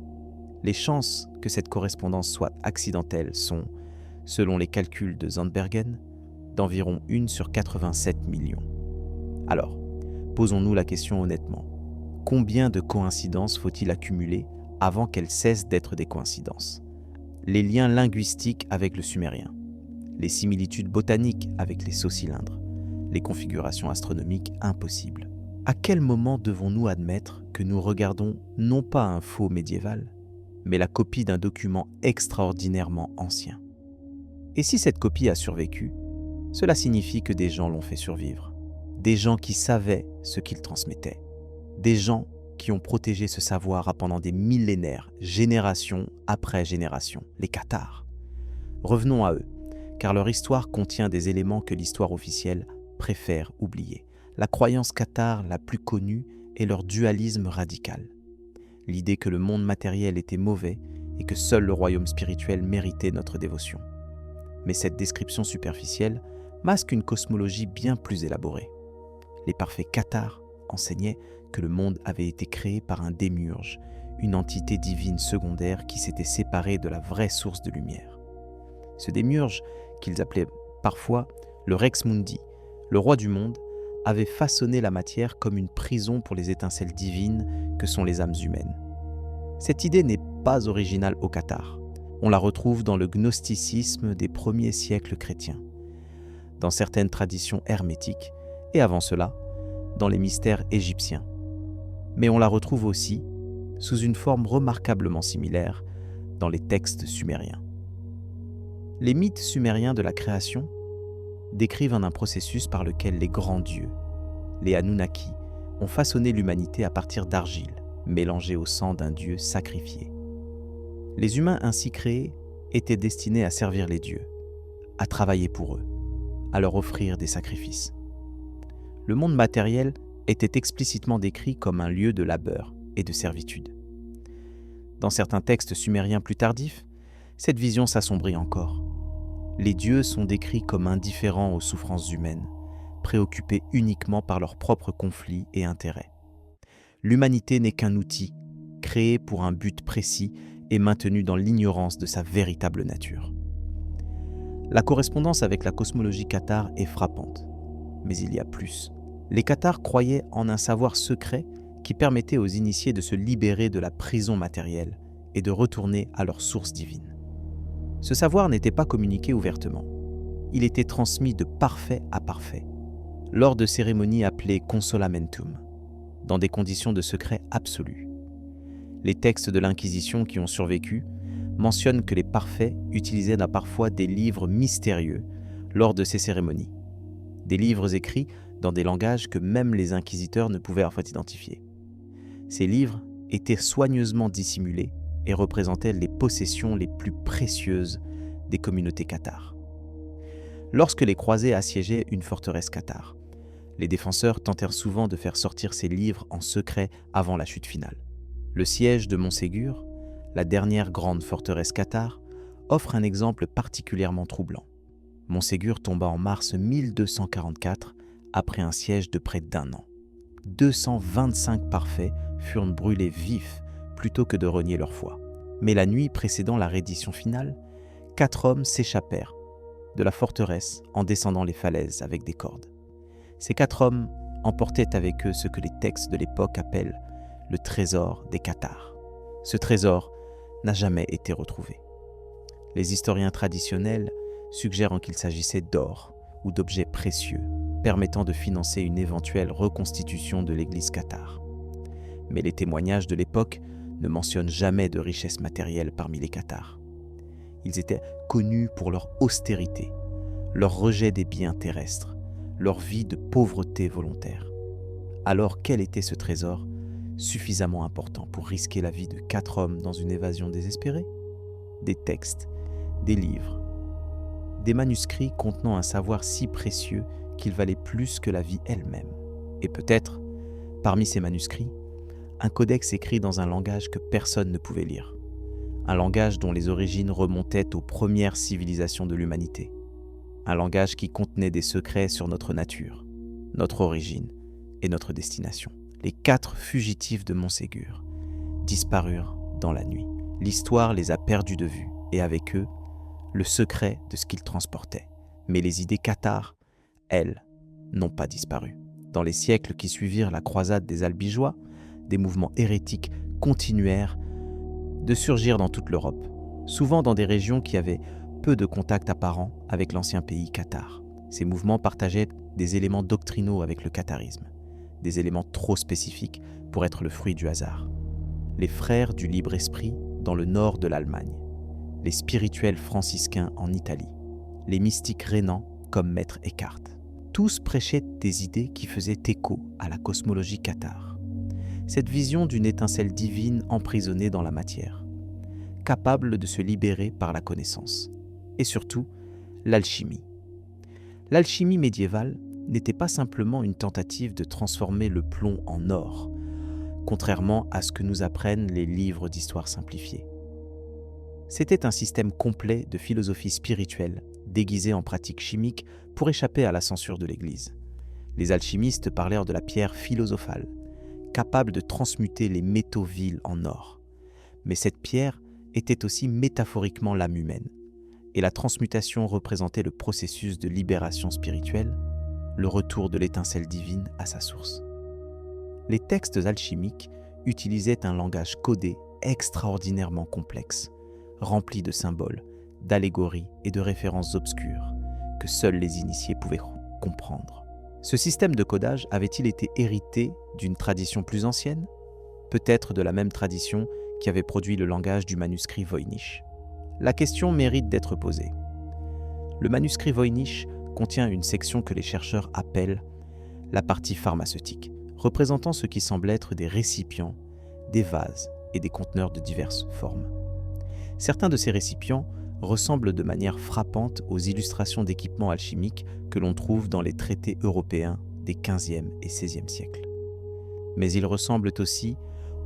Speaker 1: Les chances que cette correspondance soit accidentelle sont, selon les calculs de Zandbergen, d'environ 1 sur 87 millions. Alors, posons-nous la question honnêtement. Combien de coïncidences faut-il accumuler avant qu'elles cessent d'être des coïncidences? Les liens linguistiques avec le sumérien, les similitudes botaniques avec les sauts-cylindres, les configurations astronomiques impossibles. À quel moment devons-nous admettre que nous regardons non pas un faux médiéval, mais la copie d'un document extraordinairement ancien? Et si cette copie a survécu, cela signifie que des gens l'ont fait survivre, des gens qui savaient ce qu'ils transmettaient, des gens qui ont protégé ce savoir pendant des millénaires, génération après génération, les Cathares. Revenons à eux, car leur histoire contient des éléments que l'histoire officielle préfère oublier. La croyance cathare la plus connue est leur dualisme radical. L'idée que le monde matériel était mauvais et que seul le royaume spirituel méritait notre dévotion. Mais cette description superficielle masque une cosmologie bien plus élaborée. Les parfaits cathares enseignaient que le monde avait été créé par un démiurge, une entité divine secondaire qui s'était séparée de la vraie source de lumière. Ce démiurge, qu'ils appelaient parfois le Rex Mundi, le roi du monde, avait façonné la matière comme une prison pour les étincelles divines que sont les âmes humaines. Cette idée n'est pas originale aux Cathares. On la retrouve dans le gnosticisme des premiers siècles chrétiens, dans certaines traditions hermétiques, et avant cela, dans les mystères égyptiens. Mais on la retrouve aussi, sous une forme remarquablement similaire, dans les textes sumériens. Les mythes sumériens de la création décrivent un processus par lequel les grands dieux, les Anunnaki, ont façonné l'humanité à partir d'argile, mélangée au sang d'un dieu sacrifié. Les humains ainsi créés étaient destinés à servir les dieux, à travailler pour eux, à leur offrir des sacrifices. Le monde matériel était explicitement décrit comme un lieu de labeur et de servitude. Dans certains textes sumériens plus tardifs, cette vision s'assombrit encore. Les dieux sont décrits comme indifférents aux souffrances humaines, préoccupés uniquement par leurs propres conflits et intérêts. L'humanité n'est qu'un outil, créé pour un but précis et maintenu dans l'ignorance de sa véritable nature. La correspondance avec la cosmologie cathare est frappante, mais il y a plus. Les Cathares croyaient en un savoir secret qui permettait aux initiés de se libérer de la prison matérielle et de retourner à leur source divine. Ce savoir n'était pas communiqué ouvertement. Il était transmis de parfait à parfait, lors de cérémonies appelées consolamentum, dans des conditions de secret absolu. Les textes de l'Inquisition qui ont survécu mentionnent que les parfaits utilisaient parfois des livres mystérieux lors de ces cérémonies. Des livres écrits dans des langages que même les inquisiteurs ne pouvaient parfois identifier. Ces livres étaient soigneusement dissimulés et représentaient les possessions les plus précieuses des communautés cathares. Lorsque les croisés assiégeaient une forteresse cathare, les défenseurs tentèrent souvent de faire sortir ces livres en secret avant la chute finale. Le siège de Montségur, la dernière grande forteresse cathare, offre un exemple particulièrement troublant. Montségur tomba en mars 1244 après un siège de près d'1 an. 225 parfaits furent brûlés vifs plutôt que de renier leur foi. Mais la nuit précédant la reddition finale, 4 hommes s'échappèrent de la forteresse en descendant les falaises avec des cordes. Ces 4 hommes emportaient avec eux ce que les textes de l'époque appellent le trésor des Cathares. Ce trésor n'a jamais été retrouvé. Les historiens traditionnels suggèrent qu'il s'agissait d'or ou d'objets précieux permettant de financer une éventuelle reconstitution de l'église cathare. Mais les témoignages de l'époque ne mentionnent jamais de richesses matérielles parmi les Cathares. Ils étaient connus pour leur austérité, leur rejet des biens terrestres, leur vie de pauvreté volontaire. Alors quel était ce trésor suffisamment important pour risquer la vie de 4 hommes dans une évasion désespérée? Des textes, des livres, des manuscrits contenant un savoir si précieux qu'il valait plus que la vie elle-même. Et peut-être, parmi ces manuscrits, un codex écrit dans un langage que personne ne pouvait lire. Un langage dont les origines remontaient aux premières civilisations de l'humanité. Un langage qui contenait des secrets sur notre nature, notre origine et notre destination. Les 4 fugitifs de Montségur disparurent dans la nuit. L'histoire les a perdus de vue et avec eux, le secret de ce qu'ils transportaient. Mais les idées cathares, elles, n'ont pas disparu. Dans les siècles qui suivirent la croisade des Albigeois, des mouvements hérétiques continuèrent de surgir dans toute l'Europe, souvent dans des régions qui avaient peu de contact apparent avec l'ancien pays cathare. Ces mouvements partageaient des éléments doctrinaux avec le catharisme, des éléments trop spécifiques pour être le fruit du hasard. Les frères du libre esprit dans le nord de l'Allemagne, les spirituels franciscains en Italie, les mystiques rhénans comme Maître Eckhart. Tous prêchaient des idées qui faisaient écho à la cosmologie cathare. Cette vision d'une étincelle divine emprisonnée dans la matière, capable de se libérer par la connaissance. Et surtout, l'alchimie. L'alchimie médiévale n'était pas simplement une tentative de transformer le plomb en or, contrairement à ce que nous apprennent les livres d'histoire simplifiée. C'était un système complet de philosophie spirituelle, déguisé en pratique chimique pour échapper à la censure de l'Église. Les alchimistes parlèrent de la pierre philosophale, capable de transmuter les métaux vils en or. Mais cette pierre était aussi métaphoriquement l'âme humaine, et la transmutation représentait le processus de libération spirituelle, le retour de l'étincelle divine à sa source. Les textes alchimiques utilisaient un langage codé extraordinairement complexe, rempli de symboles, d'allégories et de références obscures que seuls les initiés pouvaient comprendre. Ce système de codage avait-il été hérité d'une tradition plus ancienne? Peut-être de la même tradition qui avait produit le langage du manuscrit Voynich. La question mérite d'être posée. Le manuscrit Voynich contient une section que les chercheurs appellent la partie pharmaceutique, représentant ce qui semble être des récipients, des vases et des conteneurs de diverses formes. Certains de ces récipients ressemblent de manière frappante aux illustrations d'équipements alchimiques que l'on trouve dans les traités européens des XVe et XVIe siècles. Mais ils ressemblent aussi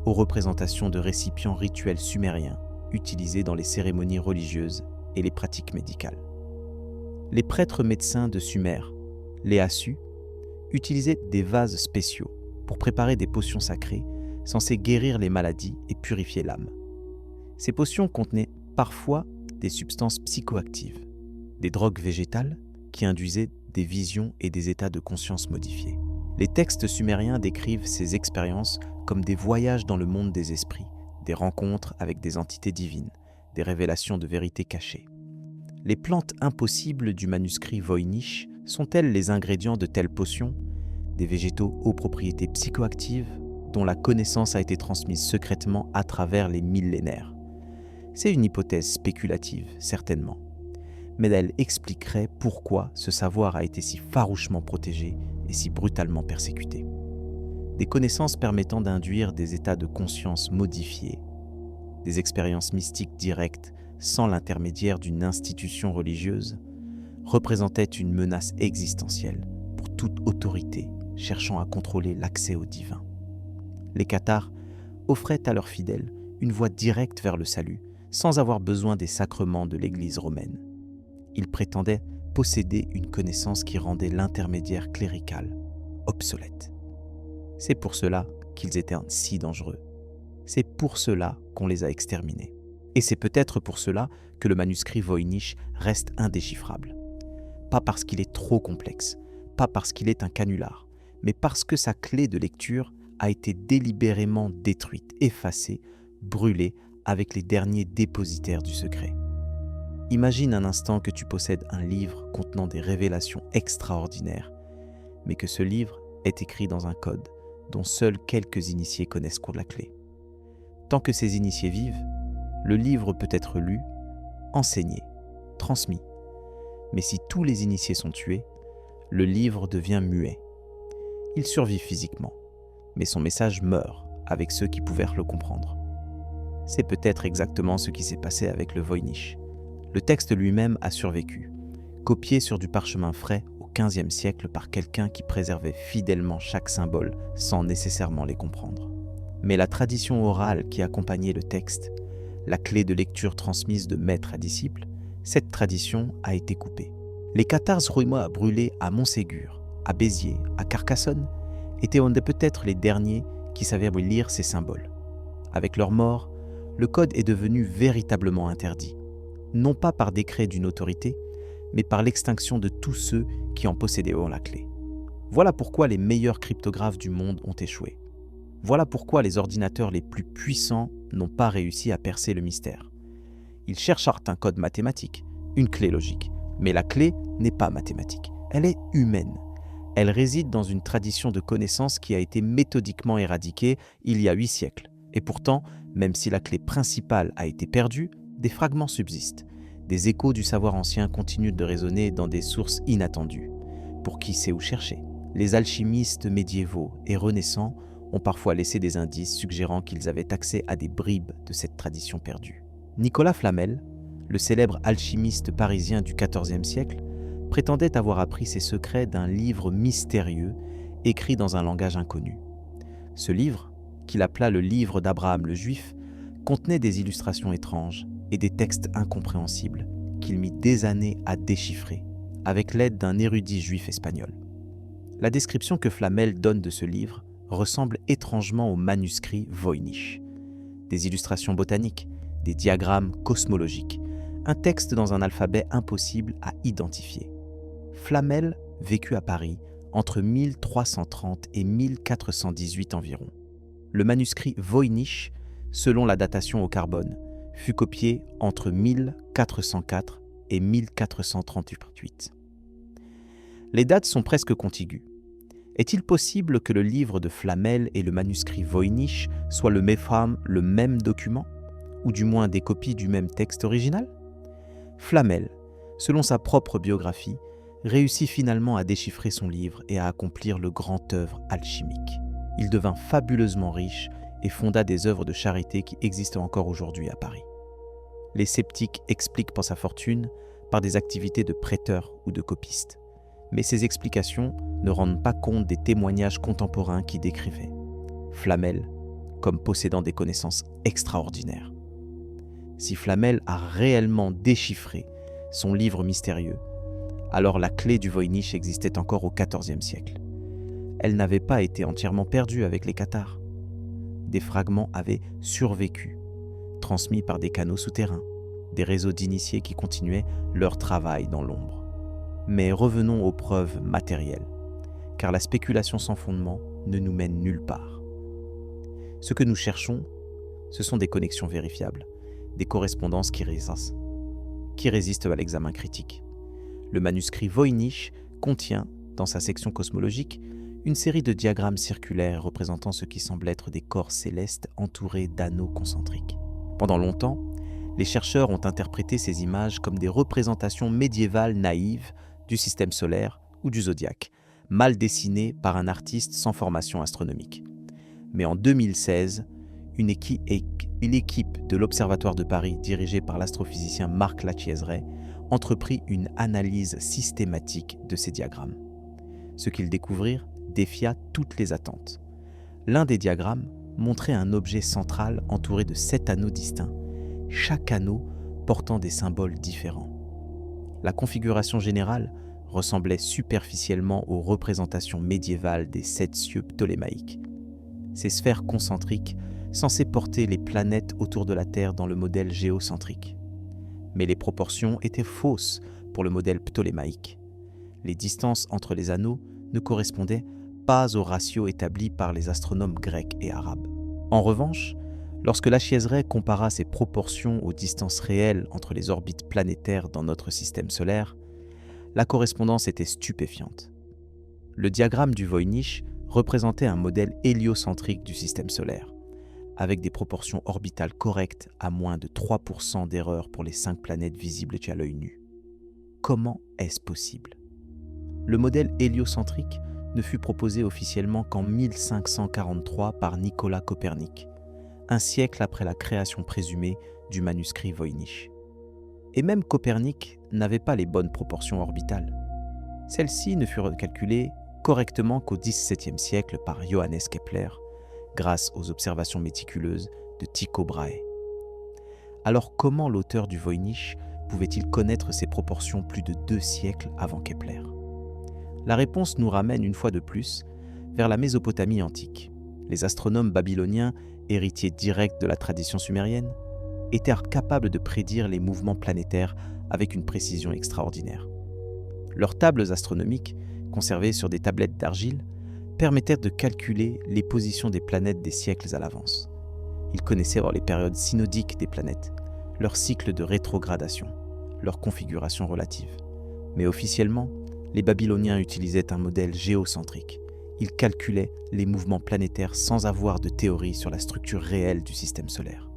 Speaker 1: aux représentations de récipients rituels sumériens utilisés dans les cérémonies religieuses et les pratiques médicales. Les prêtres médecins de Sumer, les Assus, utilisaient des vases spéciaux pour préparer des potions sacrées censées guérir les maladies et purifier l'âme. Ces potions contenaient parfois des substances psychoactives, des drogues végétales qui induisaient des visions et des états de conscience modifiés. Les textes sumériens décrivent ces expériences comme des voyages dans le monde des esprits, des rencontres avec des entités divines, des révélations de vérités cachées. Les plantes impossibles du manuscrit Voynich sont-elles les ingrédients de telles potions, des végétaux aux propriétés psychoactives dont la connaissance a été transmise secrètement à travers les millénaires? C'est une hypothèse spéculative, certainement, mais elle expliquerait pourquoi ce savoir a été si farouchement protégé et si brutalement persécuté. Des connaissances permettant d'induire des états de conscience modifiés, des expériences mystiques directes sans l'intermédiaire d'une institution religieuse, représentaient une menace existentielle pour toute autorité cherchant à contrôler l'accès au divin. Les cathares offraient à leurs fidèles une voie directe vers le salut, sans avoir besoin des sacrements de l'Église romaine. Ils prétendaient posséder une connaissance qui rendait l'intermédiaire clérical obsolète. C'est pour cela qu'ils étaient si dangereux. C'est pour cela qu'on les a exterminés. Et c'est peut-être pour cela que le manuscrit Voynich reste indéchiffrable. Pas parce qu'il est trop complexe, pas parce qu'il est un canular, mais parce que sa clé de lecture a été délibérément détruite, effacée, brûlée avec les derniers dépositaires du secret. Imagine un instant que tu possèdes un livre contenant des révélations extraordinaires, mais que ce livre est écrit dans un code dont seuls quelques initiés connaissent la clé. Tant que ces initiés vivent, le livre peut être lu, enseigné, transmis, Mais si tous les initiés sont tués, le livre devient muet. Il survit physiquement, mais son message meurt avec ceux qui pouvaient le comprendre. C'est peut-être exactement ce qui s'est passé avec le Voynich. Le texte lui-même a survécu, copié sur du parchemin frais au XVe siècle par quelqu'un qui préservait fidèlement chaque symbole sans nécessairement les comprendre. Mais la tradition orale qui accompagnait le texte, la clé de lecture transmise de maître à disciple, cette tradition a été coupée. Les 14 rouimois brûlés à Montségur, à Béziers, à Carcassonne étaient peut-être les derniers qui savaient lire ces symboles. Avec leur mort, le code est devenu véritablement interdit, non pas par décret d'une autorité, mais par l'extinction de tous ceux qui en possédaient la clé. Voilà pourquoi les meilleurs cryptographes du monde ont échoué. Voilà pourquoi les ordinateurs les plus puissants n'ont pas réussi à percer le mystère. Ils cherchent un code mathématique, une clé logique, mais la clé n'est pas mathématique, elle est humaine. Elle réside dans une tradition de connaissances qui a été méthodiquement éradiquée il y a 8 siècles. Et pourtant, même si la clé principale a été perdue, des fragments subsistent. Des échos du savoir ancien continuent de résonner dans des sources inattendues. Pour qui sait où chercher? Les alchimistes médiévaux et renaissants ont parfois laissé des indices suggérant qu'ils avaient accès à des bribes de cette tradition perdue. Nicolas Flamel, le célèbre alchimiste parisien du XIVe siècle, prétendait avoir appris ces secrets d'un livre mystérieux écrit dans un langage inconnu. Ce livre, qu'il appela le livre d'Abraham le Juif, contenait des illustrations étranges et des textes incompréhensibles qu'il mit des années à déchiffrer, avec l'aide d'un érudit juif espagnol. La description que Flamel donne de ce livre ressemble étrangement au manuscrit Voynich. Des illustrations botaniques, des diagrammes cosmologiques, un texte dans un alphabet impossible à identifier. Flamel vécut à Paris entre 1330 et 1418 environ. Le manuscrit Voynich, selon la datation au carbone, fut copié entre 1404 et 1438. Les dates sont presque contiguës. Est-il possible que le livre de Flamel et le manuscrit Voynich soient le même document, ou du moins des copies du même texte original? Flamel, selon sa propre biographie, réussit finalement à déchiffrer son livre et à accomplir le grand œuvre alchimique. Il devint fabuleusement riche et fonda des œuvres de charité qui existent encore aujourd'hui à Paris. Les sceptiques expliquent pour sa fortune par des activités de prêteur ou de copiste. Mais ces explications ne rendent pas compte des témoignages contemporains qui décrivaient Flamel comme possédant des connaissances extraordinaires. Si Flamel a réellement déchiffré son livre mystérieux, alors la clé du Voynich existait encore au XIVe siècle. Elle n'avait pas été entièrement perdue avec les cathares. Des fragments avaient survécu, transmis par des canaux souterrains, des réseaux d'initiés qui continuaient leur travail dans l'ombre. Mais revenons aux preuves matérielles, car la spéculation sans fondement ne nous mène nulle part. Ce que nous cherchons, ce sont des connexions vérifiables, des correspondances qui résistent à l'examen critique. Le manuscrit Voynich contient, dans sa section cosmologique, une série de diagrammes circulaires représentant ce qui semble être des corps célestes entourés d'anneaux concentriques. Pendant longtemps, les chercheurs ont interprété ces images comme des représentations médiévales naïves du système solaire ou du zodiaque, mal dessinées par un artiste sans formation astronomique. Mais en 2016, une équipe de l'Observatoire de Paris, dirigée par l'astrophysicien Marc Lachiaizeray, entreprit une analyse systématique de ces diagrammes. Ce qu'ils découvrirent défia toutes les attentes. L'un des diagrammes montrait un objet central entouré de 7 anneaux distincts, chaque anneau portant des symboles différents. La configuration générale ressemblait superficiellement aux représentations médiévales des 7 cieux ptolémaïques. Ces sphères concentriques censées porter les planètes autour de la Terre dans le modèle géocentrique. Mais les proportions étaient fausses pour le modèle ptolémaïque. Les distances entre les anneaux ne correspondaient pas au ratio établi par les astronomes grecs et arabes. En revanche, lorsque Lachiaizeray compara ces proportions aux distances réelles entre les orbites planétaires dans notre système solaire, la correspondance était stupéfiante. Le diagramme du Voynich représentait un modèle héliocentrique du système solaire, avec des proportions orbitales correctes à moins de 3% d'erreur pour les 5 planètes visibles à l'œil nu. comment est-ce possible? Le modèle héliocentrique ne fut proposé officiellement qu'en 1543 par Nicolas Copernic, un siècle après la création présumée du manuscrit Voynich. Et même Copernic n'avait pas les bonnes proportions orbitales. Celles-ci ne furent calculées correctement qu'au XVIIe siècle par Johannes Kepler, grâce aux observations méticuleuses de Tycho Brahe. Alors comment l'auteur du Voynich pouvait-il connaître ces proportions plus de 2 siècles avant Kepler? La réponse nous ramène une fois de plus vers la Mésopotamie antique. Les astronomes babyloniens, héritiers directs de la tradition sumérienne, étaient capables de prédire les mouvements planétaires avec une précision extraordinaire. Leurs tables astronomiques, conservées sur des tablettes d'argile, permettaient de calculer les positions des planètes des siècles à l'avance. Ils connaissaient les périodes synodiques des planètes, leur cycle de rétrogradation, leur configuration relative. Mais officiellement, les Babyloniens utilisaient un modèle géocentrique. Ils calculaient les mouvements planétaires sans avoir de théorie sur la structure réelle du système solaire.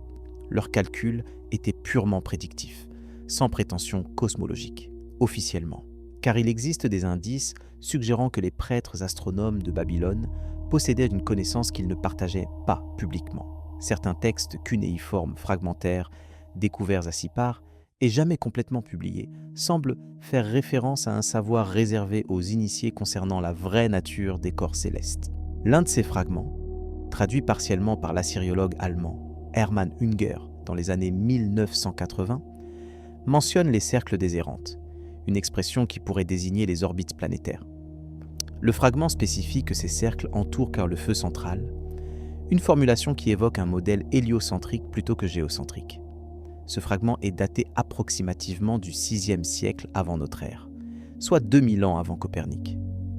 Speaker 1: Leurs calculs étaient purement prédictifs, sans prétention cosmologique, officiellement. Car il existe des indices suggérant que les prêtres astronomes de Babylone possédaient une connaissance qu'ils ne partageaient pas publiquement. Certains textes cunéiformes fragmentaires, découverts à Sippar, et jamais complètement publiés, semblent faire référence à un savoir réservé aux initiés concernant la vraie nature des corps célestes. L'un de ces fragments, traduit partiellement par l'assyriologue allemand Hermann Unger dans les années 1980, mentionne les cercles des errantes, une expression qui pourrait désigner les orbites planétaires. Le fragment spécifie que ces cercles entourent car le feu central, une formulation qui évoque un modèle héliocentrique plutôt que géocentrique. Ce fragment est daté approximativement du VIe siècle avant notre ère, soit 2000 ans avant Copernic.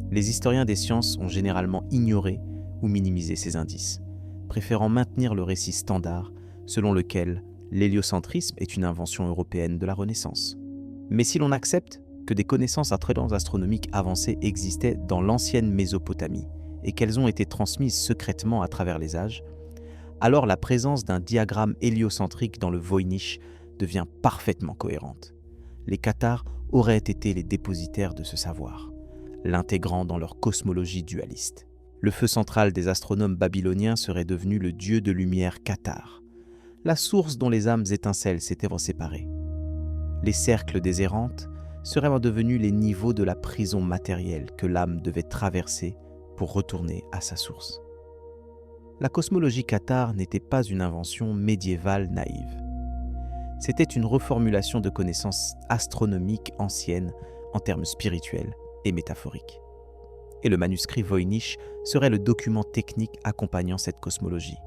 Speaker 1: Les historiens des sciences ont généralement ignoré ou minimisé ces indices, préférant maintenir le récit standard selon lequel l'héliocentrisme est une invention européenne de la Renaissance. Mais si l'on accepte que des connaissances astronomiques avancées existaient dans l'ancienne Mésopotamie et qu'elles ont été transmises secrètement à travers les âges, alors la présence d'un diagramme héliocentrique dans le Voynich devient parfaitement cohérente. Les Cathares auraient été les dépositaires de ce savoir, l'intégrant dans leur cosmologie dualiste. Le feu central des astronomes babyloniens serait devenu le dieu de lumière Cathare, la source dont les âmes étincelles s'étaient séparées. Les cercles des errantes seraient devenus les niveaux de la prison matérielle que l'âme devait traverser pour retourner à sa source. La cosmologie cathare n'était pas une invention médiévale naïve. C'était une reformulation de connaissances astronomiques anciennes en termes spirituels et métaphoriques. Et le manuscrit Voynich serait le document technique accompagnant cette cosmologie,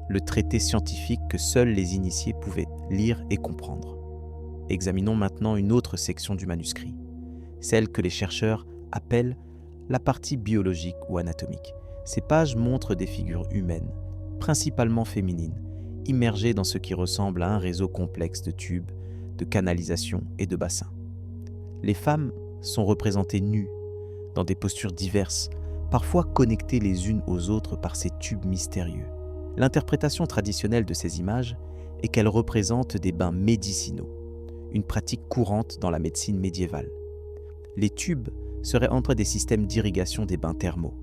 Speaker 1: le traité scientifique que seuls les initiés pouvaient lire et comprendre. Examinons maintenant une autre section du manuscrit, celle que les chercheurs appellent la partie biologique ou anatomique. Ces pages montrent des figures humaines, principalement féminines, immergées dans ce qui ressemble à un réseau complexe de tubes, de canalisations et de bassins. Les femmes sont représentées nues, dans des postures diverses, parfois connectées les unes aux autres par ces tubes mystérieux. L'interprétation traditionnelle de ces images est qu'elles représentent des bains médicinaux, une pratique courante dans la médecine médiévale. Les tubes seraient entre des systèmes d'irrigation des bains thermaux,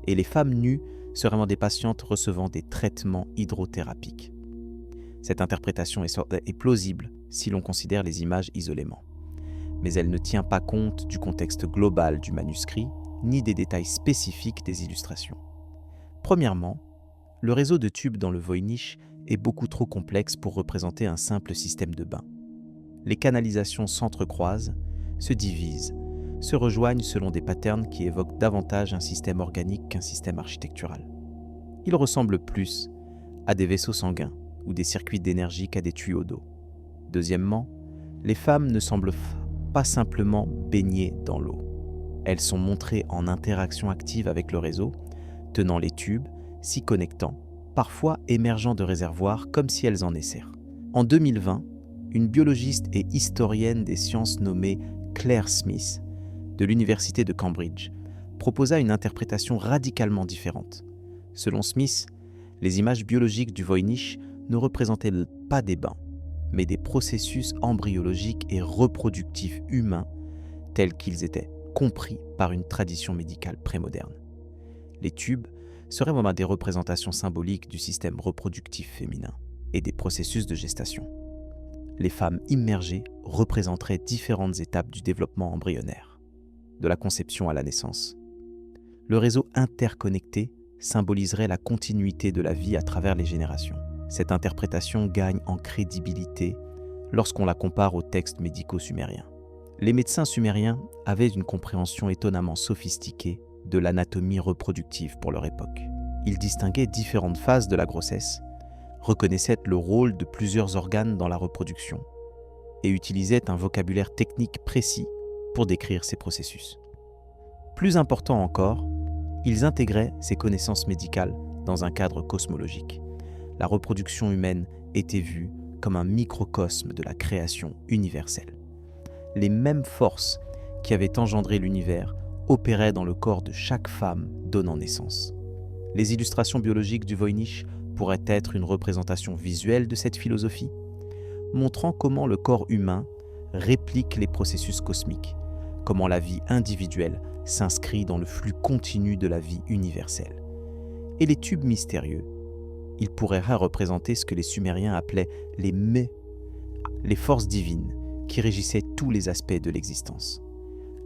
Speaker 1: et les femmes nues seraient des patientes recevant des traitements hydrothérapiques. Cette interprétation est plausible si l'on considère les images isolément, mais elle ne tient pas compte du contexte global du manuscrit ni des détails spécifiques des illustrations. Premièrement, le réseau de tubes dans le Voynich est beaucoup trop complexe pour représenter un simple système de bain. Les canalisations s'entrecroisent, se divisent, se rejoignent selon des patterns qui évoquent davantage un système organique qu'un système architectural. Ils ressemblent plus à des vaisseaux sanguins ou des circuits d'énergie qu'à des tuyaux d'eau. Deuxièmement, les femmes ne semblent pas simplement baigner dans l'eau. Elles sont montrées en interaction active avec le réseau, tenant les tubes, s'y connectant, parfois émergeant de réservoirs comme si elles en essaient. En 2020, une biologiste et historienne des sciences nommée Claire Smith, de l'université de Cambridge, proposa une interprétation radicalement différente. Selon Smith, les images biologiques du Voynich ne représentaient pas des bains, mais des processus embryologiques et reproductifs humains tels qu'ils étaient compris par une tradition médicale prémoderne. Les tubes seraient vraiment des représentations symboliques du système reproductif féminin et des processus de gestation. Les femmes immergées représenteraient différentes étapes du développement embryonnaire, de la conception à la naissance. Le réseau interconnecté symboliserait la continuité de la vie à travers les générations. Cette interprétation gagne en crédibilité lorsqu'on la compare aux textes médicaux sumériens. Les médecins sumériens avaient une compréhension étonnamment sophistiquée de l'anatomie reproductive pour leur époque. Ils distinguaient différentes phases de la grossesse, reconnaissaient le rôle de plusieurs organes dans la reproduction et utilisaient un vocabulaire technique précis pour décrire ces processus. Plus important encore, ils intégraient ces connaissances médicales dans un cadre cosmologique. La reproduction humaine était vue comme un microcosme de la création universelle. Les mêmes forces qui avaient engendré l'univers opéraient dans le corps de chaque femme donnant naissance. Les illustrations biologiques du Voynich pourraient être une représentation visuelle de cette philosophie, montrant comment le corps humain réplique les processus cosmiques, comment la vie individuelle s'inscrit dans le flux continu de la vie universelle. Et les tubes mystérieux, ils pourraient représenter ce que les Sumériens appelaient les mets, les forces divines qui régissaient tous les aspects de l'existence.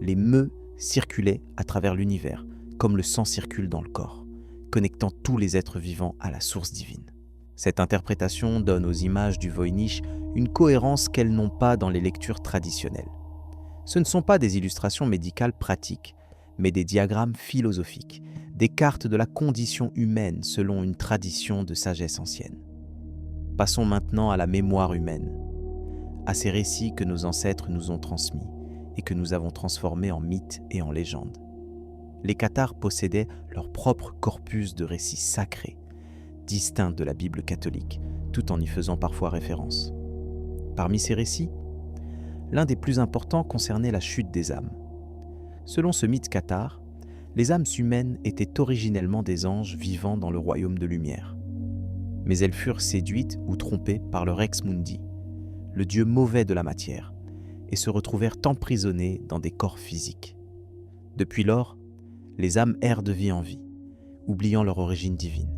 Speaker 1: Les meux circulaient à travers l'univers, comme le sang circule dans le corps, connectant tous les êtres vivants à la source divine. Cette interprétation donne aux images du Voynich une cohérence qu'elles n'ont pas dans les lectures traditionnelles. Ce ne sont pas des illustrations médicales pratiques, mais des diagrammes philosophiques, des cartes de la condition humaine selon une tradition de sagesse ancienne. Passons maintenant à la mémoire humaine, à ces récits que nos ancêtres nous ont transmis et que nous avons transformés en mythes et en légendes. Les Cathares possédaient leur propre corpus de récits sacrés, distincts de la Bible catholique, tout en y faisant parfois référence. Parmi ces récits, l'un des plus importants concernait la chute des âmes. Selon ce mythe cathare, les âmes humaines étaient originellement des anges vivant dans le royaume de lumière. Mais elles furent séduites ou trompées par le Rex Mundi, le dieu mauvais de la matière, et se retrouvèrent emprisonnées dans des corps physiques. Depuis lors, les âmes errent de vie en vie, oubliant leur origine divine,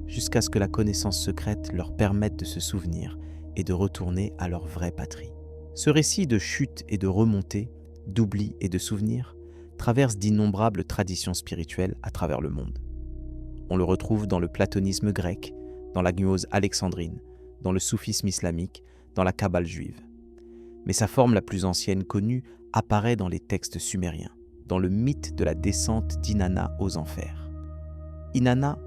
Speaker 1: jusqu'à ce que la connaissance secrète leur permette de se souvenir et de retourner à leur vraie patrie. Ce récit de chute et de remontée, d'oubli et de souvenir, traverse d'innombrables traditions spirituelles à travers le monde. On le retrouve dans le platonisme grec, dans la gnose alexandrine, dans le soufisme islamique, dans la kabbale juive. Mais sa forme la plus ancienne connue apparaît dans les textes sumériens, dans le mythe de la descente d'Inanna aux enfers. Inanna,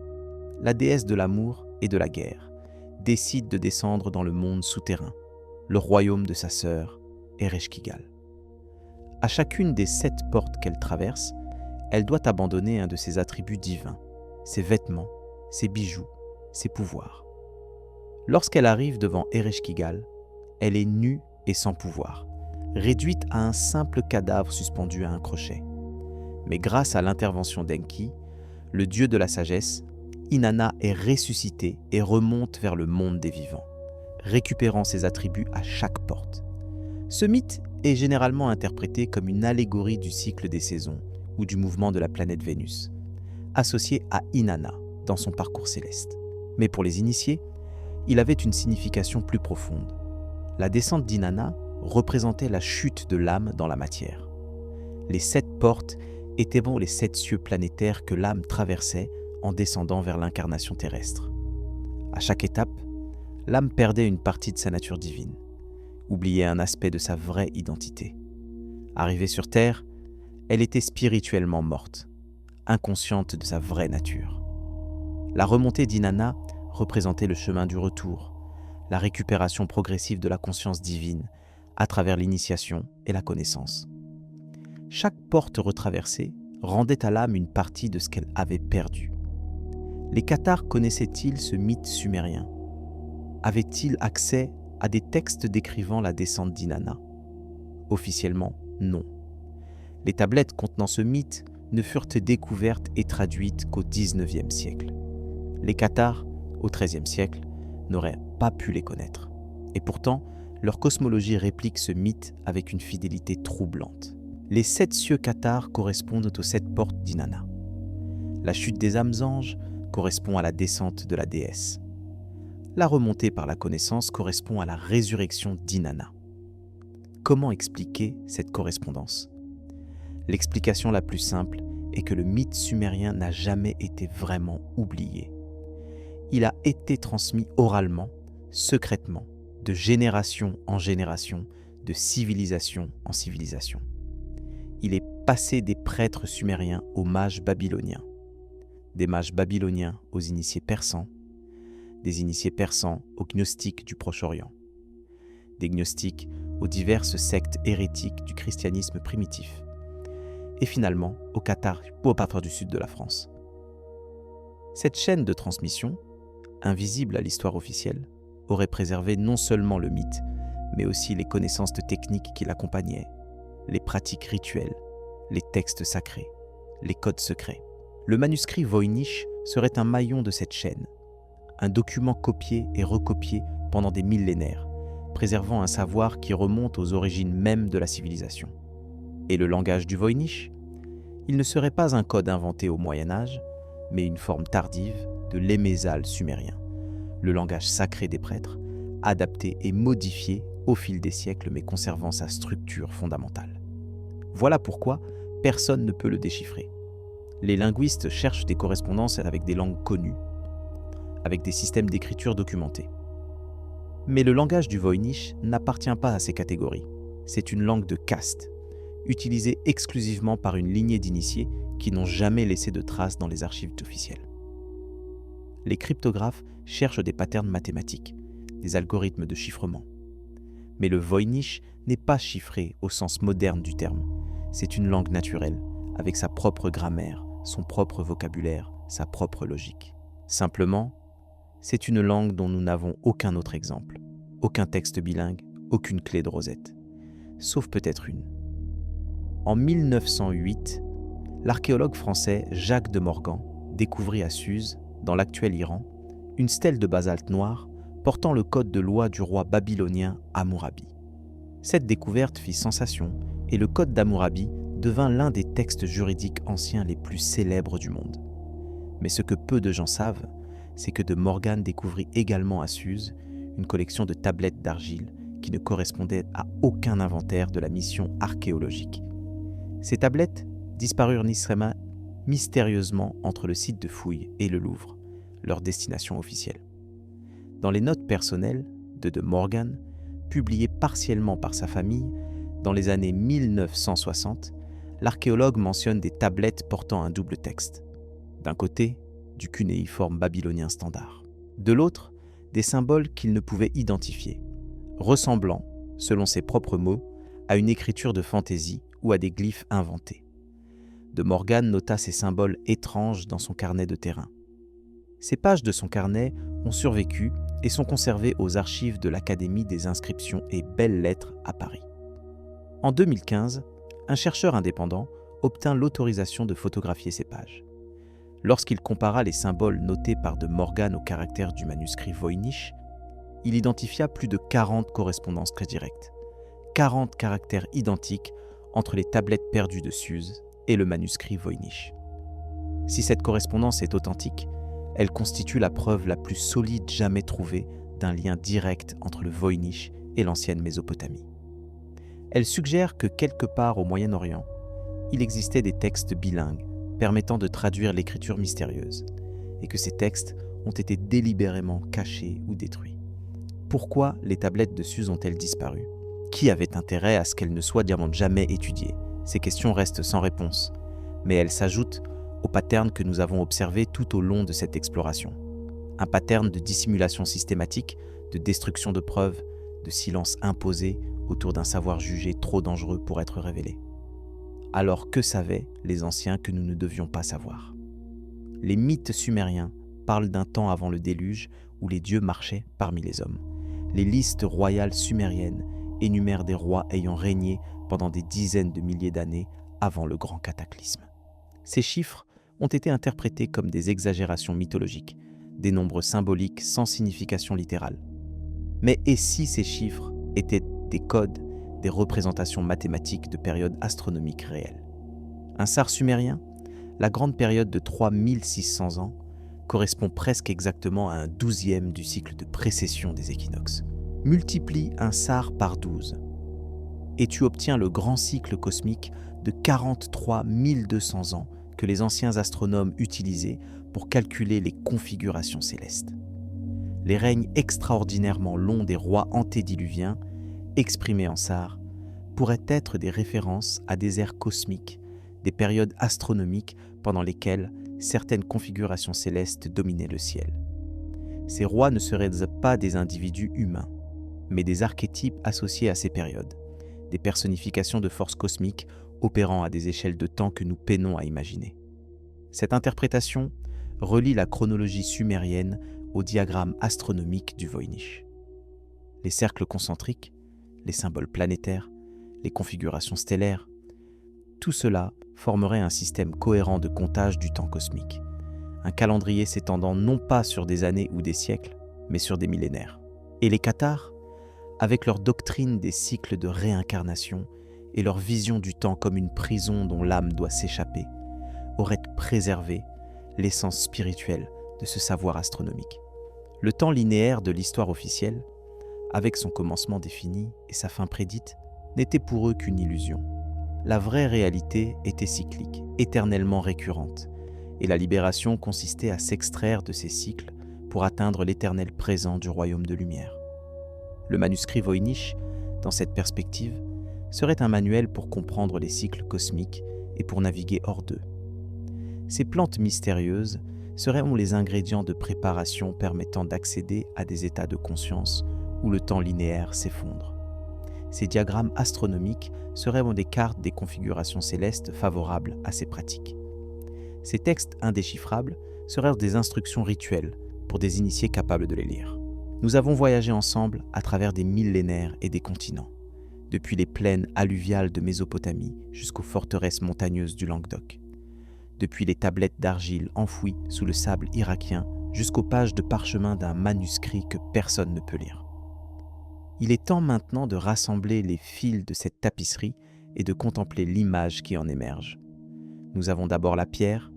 Speaker 1: la déesse de l'amour et de la guerre, décide de descendre dans le monde souterrain, le royaume de sa sœur, Ereshkigal. À chacune des 7 portes qu'elle traverse, elle doit abandonner un de ses attributs divins, ses vêtements, ses bijoux, ses pouvoirs. Lorsqu'elle arrive devant Ereshkigal, elle est nue et sans pouvoir, réduite à un simple cadavre suspendu à un crochet. Mais grâce à l'intervention d'Enki, le dieu de la sagesse, Inanna est ressuscitée et remonte vers le monde des vivants, récupérant ses attributs à chaque porte. Ce mythe est généralement interprété comme une allégorie du cycle des saisons ou du mouvement de la planète Vénus, associé à Inanna dans son parcours céleste. Mais pour les initiés, il avait une signification plus profonde. La descente d'Inanna représentait la chute de l'âme dans la matière. Les 7 portes étaient les 7 cieux planétaires que l'âme traversait en descendant vers l'incarnation terrestre. À chaque étape, l'âme perdait une partie de sa nature divine, oubliait un aspect de sa vraie identité. Arrivée sur Terre, elle était spirituellement morte, inconsciente de sa vraie nature. La remontée d'Inanna représentait le chemin du retour, la récupération progressive de la conscience divine à travers l'initiation et la connaissance. Chaque porte retraversée rendait à l'âme une partie de ce qu'elle avait perdu. Les Cathares connaissaient-ils ce mythe sumérien? Avaient-ils accès à des textes décrivant la descente d'Inanna? Officiellement, non. Les tablettes contenant ce mythe ne furent découvertes et traduites qu'au XIXe siècle. Les Cathares, au XIIIe siècle, n'auraient pas pu les connaître. Et pourtant, leur cosmologie réplique ce mythe avec une fidélité troublante. Les 7 cieux cathares correspondent aux 7 portes d'Inanna. La chute des âmes anges correspond à la descente de la déesse. La remontée par la connaissance correspond à la résurrection d'Inanna. Comment expliquer cette correspondance ? L'explication la plus simple est que le mythe sumérien n'a jamais été vraiment oublié. Il a été transmis oralement, secrètement, de génération en génération, de civilisation en civilisation. Il est passé des prêtres sumériens aux mages babyloniens, des mages babyloniens aux initiés persans, des initiés persans aux gnostiques du Proche-Orient, des gnostiques aux diverses sectes hérétiques du christianisme primitif, et finalement aux cathares du sud de la France. Cette chaîne de transmission, invisible à l'histoire officielle, aurait préservé non seulement le mythe, mais aussi les connaissances techniques qui l'accompagnaient, les pratiques rituelles, les textes sacrés, les codes secrets. Le manuscrit Voynich serait un maillon de cette chaîne, un document copié et recopié pendant des millénaires, préservant un savoir qui remonte aux origines mêmes de la civilisation. Et le langage du Voynich ? Il ne serait pas un code inventé au Moyen-Âge, mais une forme tardive de l'émésal sumérien, le langage sacré des prêtres, adapté et modifié au fil des siècles mais conservant sa structure fondamentale. Voilà pourquoi personne ne peut le déchiffrer. Les linguistes cherchent des correspondances avec des langues connues, avec des systèmes d'écriture documentés. Mais le langage du Voynich n'appartient pas à ces catégories. C'est une langue de caste, utilisée exclusivement par une lignée d'initiés qui n'ont jamais laissé de traces dans les archives officielles. Les cryptographes cherchent des patterns mathématiques, des algorithmes de chiffrement. Mais le Voynich n'est pas chiffré au sens moderne du terme. C'est une langue naturelle, avec sa propre grammaire, son propre vocabulaire, sa propre logique. Simplement, c'est une langue dont nous n'avons aucun autre exemple, aucun texte bilingue, aucune clé de Rosette, sauf peut-être une. En 1908, l'archéologue français Jacques de Morgan découvrit à Suse, dans l'actuel Iran, une stèle de basalte noir portant le code de loi du roi babylonien Hammurabi. Cette découverte fit sensation et le code d'Hammurabi devint l'un des textes juridiques anciens les plus célèbres du monde. Mais ce que peu de gens savent, c'est que de Morgan découvrit également à Suse une collection de tablettes d'argile qui ne correspondaient à aucun inventaire de la mission archéologique. Ces tablettes disparurent mystérieusement entre le site de fouilles et le Louvre, leur destination officielle. Dans les notes personnelles de Morgan, publiées partiellement par sa famille, dans les années 1960, l'archéologue mentionne des tablettes portant un double texte. D'un côté, du cunéiforme babylonien standard. De l'autre, des symboles qu'il ne pouvait identifier, ressemblant, selon ses propres mots, à une écriture de fantaisie ou à des glyphes inventés. De Morgan nota ces symboles étranges dans son carnet de terrain. Ces pages de son carnet ont survécu et sont conservées aux archives de l'Académie des inscriptions et belles-lettres à Paris. En 2015, un chercheur indépendant obtint l'autorisation de photographier ces pages. Lorsqu'il compara les symboles notés par de Morgan aux caractères du manuscrit Voynich, il identifia plus de 40 correspondances très directes, 40 caractères identiques entre les tablettes perdues de Suse et le manuscrit Voynich. Si cette correspondance est authentique, elle constitue la preuve la plus solide jamais trouvée d'un lien direct entre le Voynich et l'ancienne Mésopotamie. Elle suggère que quelque part au Moyen-Orient, il existait des textes bilingues permettant de traduire l'écriture mystérieuse, et que ces textes ont été délibérément cachés ou détruits. Pourquoi les tablettes de Suse ont-elles disparu ? Qui avait intérêt à ce qu'elles ne soient jamais étudiées ? Ces questions restent sans réponse, mais elles s'ajoutent au pattern que nous avons observé tout au long de cette exploration. Un pattern de dissimulation systématique, de destruction de preuves, de silence imposé autour d'un savoir jugé trop dangereux pour être révélé. Alors que savaient les anciens que nous ne devions pas savoir ? Les mythes sumériens parlent d'un temps avant le déluge où les dieux marchaient parmi les hommes. Les listes royales sumériennes énumèrent des rois ayant régné pendant des dizaines de milliers d'années avant le grand cataclysme. Ces chiffres ont été interprétés comme des exagérations mythologiques, des nombres symboliques sans signification littérale. Mais et si ces chiffres étaient des codes, des représentations mathématiques de périodes astronomiques réelles. Un sar sumérien, la grande période de 3600 ans, correspond presque exactement à un 12e du cycle de précession des équinoxes. Multiplie un sar par 12 et tu obtiens le grand cycle cosmique de 43 200 ans que les anciens astronomes utilisaient pour calculer les configurations célestes. Les règnes extraordinairement longs des rois antédiluviens, exprimés en sar, pourraient être des références à des ères cosmiques, des périodes astronomiques pendant lesquelles certaines configurations célestes dominaient le ciel. Ces rois ne seraient pas des individus humains, mais des archétypes associés à ces périodes, des personnifications de forces cosmiques opérant à des échelles de temps que nous peinons à imaginer. Cette interprétation relie la chronologie sumérienne au diagramme astronomique du Voynich. Les cercles concentriques, les symboles planétaires, les configurations stellaires, tout cela formerait un système cohérent de comptage du temps cosmique, un calendrier s'étendant non pas sur des années ou des siècles, mais sur des millénaires. Et les Cathars, avec leur doctrine des cycles de réincarnation et leur vision du temps comme une prison dont l'âme doit s'échapper, auraient préservé l'essence spirituelle de ce savoir astronomique. Le temps linéaire de l'histoire officielle, avec son commencement défini et sa fin prédite, n'était pour eux qu'une illusion. La vraie réalité était cyclique, éternellement récurrente, et la libération consistait à s'extraire de ces cycles pour atteindre l'éternel présent du royaume de lumière. Le manuscrit Voynich, dans cette perspective, serait un manuel pour comprendre les cycles cosmiques et pour naviguer hors d'eux. Ces plantes mystérieuses seraient les ingrédients de préparation permettant d'accéder à des états de conscience où le temps linéaire s'effondre. Ces diagrammes astronomiques seraient des cartes des configurations célestes favorables à ces pratiques. Ces textes indéchiffrables seraient des instructions rituelles pour des initiés capables de les lire. Nous avons voyagé ensemble à travers des millénaires et des continents, depuis les plaines alluviales de Mésopotamie jusqu'aux forteresses montagneuses du Languedoc, depuis les tablettes d'argile enfouies sous le sable irakien jusqu'aux pages de parchemin d'un manuscrit que personne ne peut lire. Il est temps maintenant de rassembler les fils de cette tapisserie et de contempler l'image qui en émerge. Nous avons d'abord la pierre,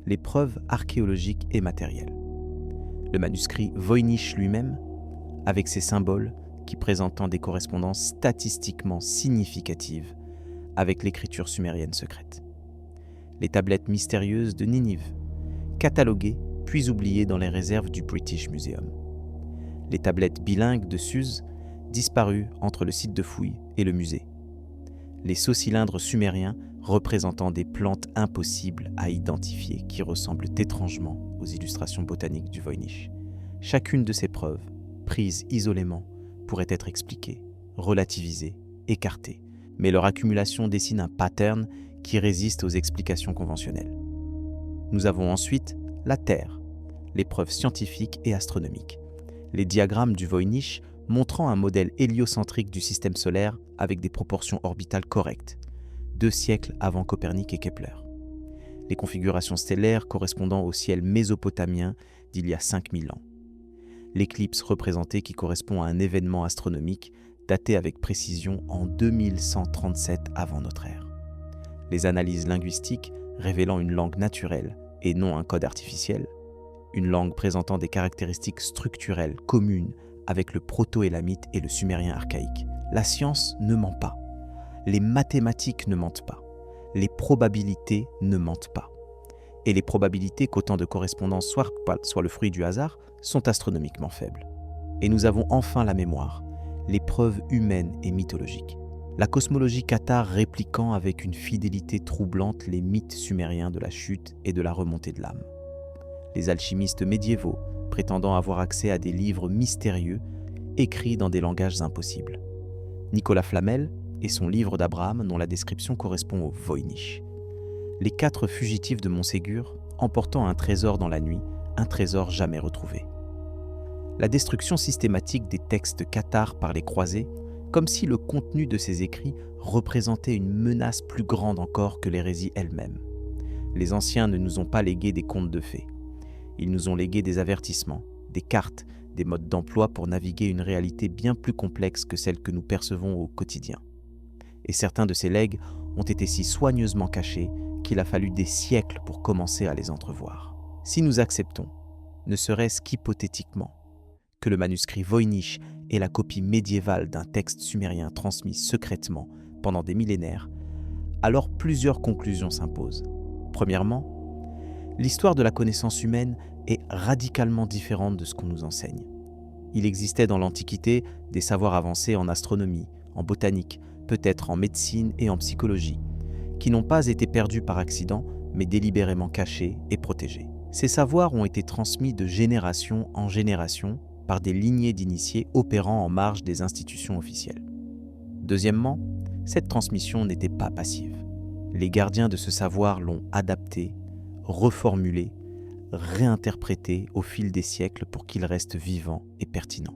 Speaker 1: les preuves archéologiques et matérielles. Le manuscrit Voynich lui-même, avec ses symboles qui présentent des correspondances statistiquement significatives avec l'écriture sumérienne secrète. Les tablettes mystérieuses de Ninive, cataloguées puis oubliées dans les réserves du British Museum. Les tablettes bilingues de Suse, disparues entre le site de fouilles et le musée. Les sceaux-cylindres sumériens représentant des plantes impossibles à identifier qui ressemblent étrangement aux illustrations botaniques du Voynich. Chacune de ces preuves, prises isolément, pourrait être expliquée, relativisée, écartée, mais leur accumulation dessine un pattern qui résiste aux explications conventionnelles. Nous avons ensuite la Terre, les preuves scientifiques et astronomiques, les diagrammes du Voynich montrant un modèle héliocentrique du système solaire avec des proportions orbitales correctes, 2 siècles avant Copernic et Kepler. Les configurations stellaires correspondant au ciel mésopotamien d'il y a 5000 ans. L'éclipse représentée qui correspond à un événement astronomique daté avec précision en 2137 avant notre ère. Les analyses linguistiques révélant une langue naturelle et non un code artificiel, une langue présentant des caractéristiques structurelles communes avec le proto-élamite et le sumérien archaïque. La science ne ment pas. Les mathématiques ne mentent pas. Les probabilités ne mentent pas. Et les probabilités qu'autant de correspondances soient le fruit du hasard sont astronomiquement faibles. Et nous avons enfin la mémoire, les preuves humaines et mythologiques. La cosmologie cathare répliquant avec une fidélité troublante les mythes sumériens de la chute et de la remontée de l'âme. Les alchimistes médiévaux prétendant avoir accès à des livres mystérieux écrits dans des langages impossibles. Nicolas Flamel et son livre d'Abraham dont la description correspond au Voynich. Les 4 fugitifs de Montségur emportant un trésor dans la nuit, un trésor jamais retrouvé. La destruction systématique des textes cathares par les croisés, comme si le contenu de ces écrits représentait une menace plus grande encore que l'hérésie elle-même. Les anciens ne nous ont pas légué des contes de fées. Ils nous ont légué des avertissements, des cartes, des modes d'emploi pour naviguer une réalité bien plus complexe que celle que nous percevons au quotidien. Et certains de ces legs ont été si soigneusement cachés qu'il a fallu des siècles pour commencer à les entrevoir. Si nous acceptons, ne serait-ce qu'hypothétiquement, que le manuscrit Voynich est la copie médiévale d'un texte sumérien transmis secrètement pendant des millénaires, alors plusieurs conclusions s'imposent. Premièrement, l'histoire de la connaissance humaine est radicalement différente de ce qu'on nous enseigne. Il existait dans l'Antiquité des savoirs avancés en astronomie, en botanique, peut-être en médecine et en psychologie, qui n'ont pas été perdus par accident, mais délibérément cachés et protégés. Ces savoirs ont été transmis de génération en génération par des lignées d'initiés opérant en marge des institutions officielles. Deuxièmement, cette transmission n'était pas passive. Les gardiens de ce savoir l'ont adapté, reformulé, réinterprété au fil des siècles pour qu'il reste vivant et pertinent.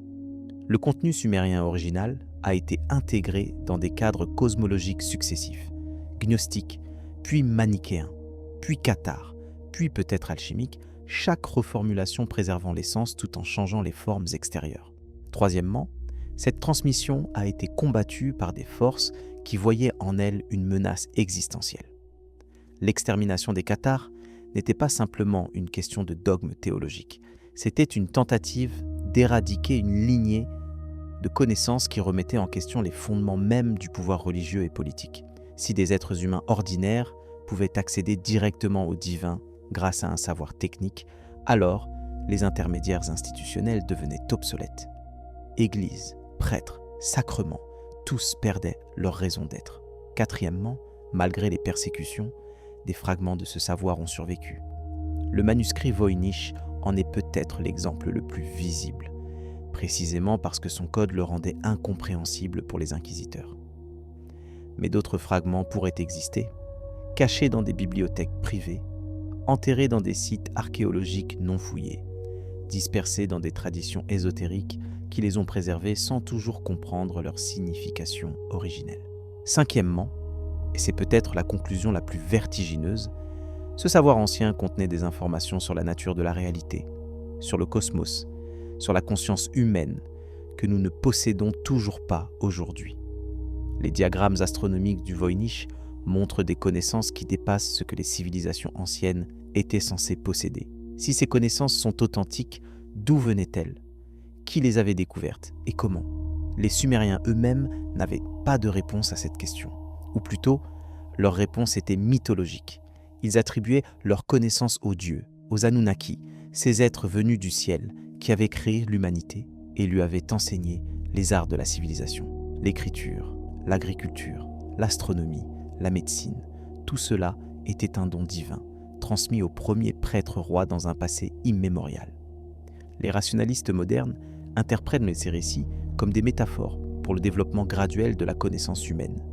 Speaker 1: Le contenu sumérien original a été intégré dans des cadres cosmologiques successifs, gnostiques, puis manichéens, puis cathares, puis peut-être alchimiques, chaque reformulation préservant l'essence tout en changeant les formes extérieures. Troisièmement, cette transmission a été combattue par des forces qui voyaient en elle une menace existentielle. L'extermination des cathares n'était pas simplement une question de dogme théologique, c'était une tentative d'éradiquer une lignée de connaissances qui remettait en question les fondements mêmes du pouvoir religieux et politique. Si des êtres humains ordinaires pouvaient accéder directement au divin grâce à un savoir technique, alors les intermédiaires institutionnels devenaient obsolètes. Église, prêtres, sacrements, tous perdaient leur raison d'être. Quatrièmement, malgré les persécutions, des fragments de ce savoir ont survécu. Le manuscrit Voynich en est peut-être l'exemple le plus visible, précisément parce que son code le rendait incompréhensible pour les inquisiteurs. Mais d'autres fragments pourraient exister, cachés dans des bibliothèques privées, enterrés dans des sites archéologiques non fouillés, dispersés dans des traditions ésotériques qui les ont préservés sans toujours comprendre leur signification originelle. Cinquièmement, et c'est peut-être la conclusion la plus vertigineuse, ce savoir ancien contenait des informations sur la nature de la réalité, sur le cosmos, sur la conscience humaine que nous ne possédons toujours pas aujourd'hui. Les diagrammes astronomiques du Voynich montrent des connaissances qui dépassent ce que les civilisations anciennes étaient censées posséder. Si ces connaissances sont authentiques, d'où venaient-elles ? Qui les avait découvertes et comment ? Les Sumériens eux-mêmes n'avaient pas de réponse à cette question. Ou plutôt, leur réponse était mythologique. Ils attribuaient leur connaissance aux dieux, aux Anunnaki, ces êtres venus du ciel qui avaient créé l'humanité et lui avaient enseigné les arts de la civilisation, l'écriture, l'agriculture, l'astronomie, la médecine. Tout cela était un don divin, transmis aux premiers prêtres rois dans un passé immémorial. Les rationalistes modernes interprètent ces récits comme des métaphores pour le développement graduel de la connaissance humaine,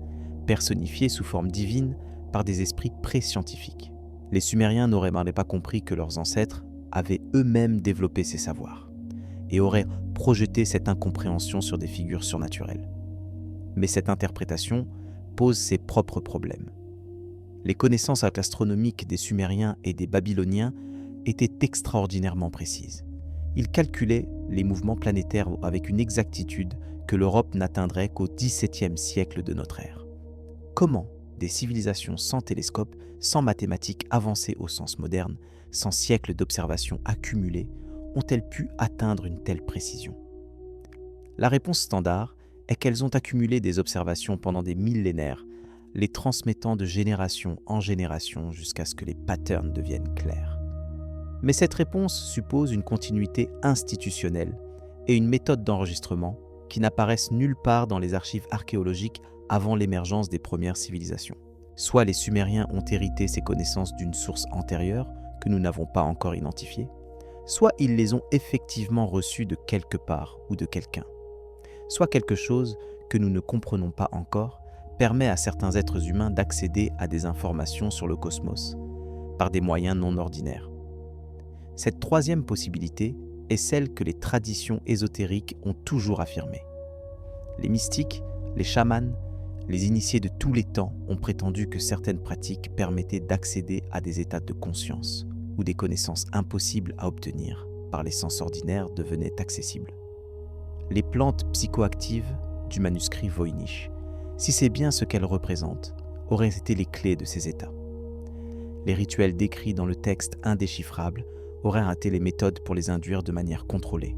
Speaker 1: personnifiée sous forme divine par des esprits pré-scientifiques. Les Sumériens n'auraient pas compris que leurs ancêtres avaient eux-mêmes développé ces savoirs et auraient projeté cette incompréhension sur des figures surnaturelles. Mais cette interprétation pose ses propres problèmes. Les connaissances astronomiques des Sumériens et des Babyloniens étaient extraordinairement précises. Ils calculaient les mouvements planétaires avec une exactitude que l'Europe n'atteindrait qu'au XVIIe siècle de notre ère. Comment des civilisations sans télescope, sans mathématiques avancées au sens moderne, sans siècles d'observations accumulées, ont-elles pu atteindre une telle précision ? La réponse standard est qu'elles ont accumulé des observations pendant des millénaires, les transmettant de génération en génération jusqu'à ce que les patterns deviennent clairs. Mais cette réponse suppose une continuité institutionnelle et une méthode d'enregistrement qui n'apparaissent nulle part dans les archives archéologiques avant l'émergence des premières civilisations. Soit les Sumériens ont hérité ces connaissances d'une source antérieure que nous n'avons pas encore identifiée, soit ils les ont effectivement reçues de quelque part ou de quelqu'un. Soit quelque chose que nous ne comprenons pas encore permet à certains êtres humains d'accéder à des informations sur le cosmos par des moyens non ordinaires. Cette troisième possibilité est celle que les traditions ésotériques ont toujours affirmée. Les mystiques, les chamans, les initiés de tous les temps ont prétendu que certaines pratiques permettaient d'accéder à des états de conscience où des connaissances impossibles à obtenir par les sens ordinaires devenaient accessibles. Les plantes psychoactives du manuscrit Voynich si c'est bien ce qu'elles représentent, auraient été les clés de ces états. Les rituels décrits dans le texte indéchiffrable auraient été les méthodes pour les induire de manière contrôlée.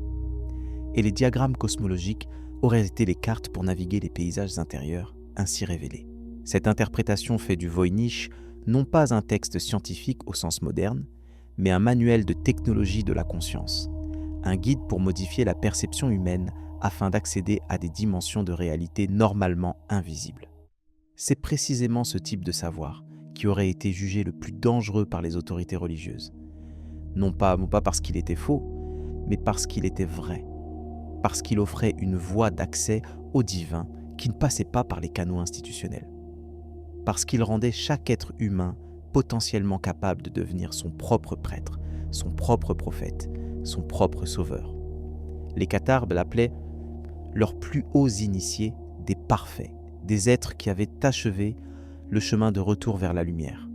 Speaker 1: Et les diagrammes cosmologiques auraient été les cartes pour naviguer les paysages intérieurs ainsi révélés. Cette interprétation fait du Voynich non pas un texte scientifique au sens moderne, mais un manuel de technologie de la conscience, un guide pour modifier la perception humaine afin d'accéder à des dimensions de réalité normalement invisibles. C'est précisément ce type de savoir qui aurait été jugé le plus dangereux par les autorités religieuses. Non pas parce qu'il était faux, mais parce qu'il était vrai, parce qu'il offrait une voie d'accès au divin qui ne passait pas par les canaux institutionnels, parce qu'il rendait chaque être humain potentiellement capable de devenir son propre prêtre, son propre prophète, son propre sauveur. Les cathares l'appelaient leurs plus hauts initiés, des parfaits, des êtres qui avaient achevé le chemin de retour vers la lumière.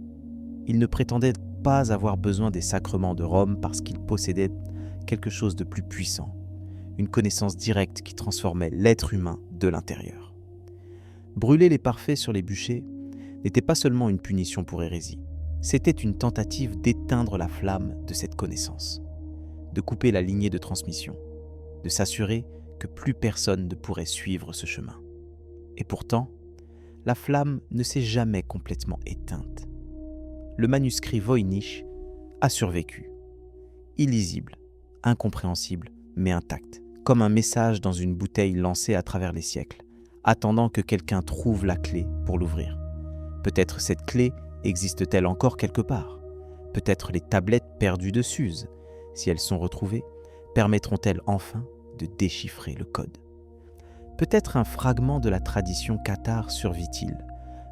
Speaker 1: Ils ne prétendaient pas avoir besoin des sacrements de Rome parce qu'ils possédaient quelque chose de plus puissant, une connaissance directe qui transformait l'être humain de l'intérieur. Brûler les parfaits sur les bûchers n'était pas seulement une punition pour hérésie, c'était une tentative d'éteindre la flamme de cette connaissance, de couper la lignée de transmission, de s'assurer que plus personne ne pourrait suivre ce chemin. Et pourtant, la flamme ne s'est jamais complètement éteinte. Le manuscrit Voynich a survécu, illisible, incompréhensible, mais intact, comme un message dans une bouteille lancée à travers les siècles, attendant que quelqu'un trouve la clé pour l'ouvrir. Peut-être cette clé existe-t-elle encore quelque part. Peut-être les tablettes perdues de Suse, si elles sont retrouvées, permettront-elles enfin de déchiffrer le code. Peut-être un fragment de la tradition cathare survit-il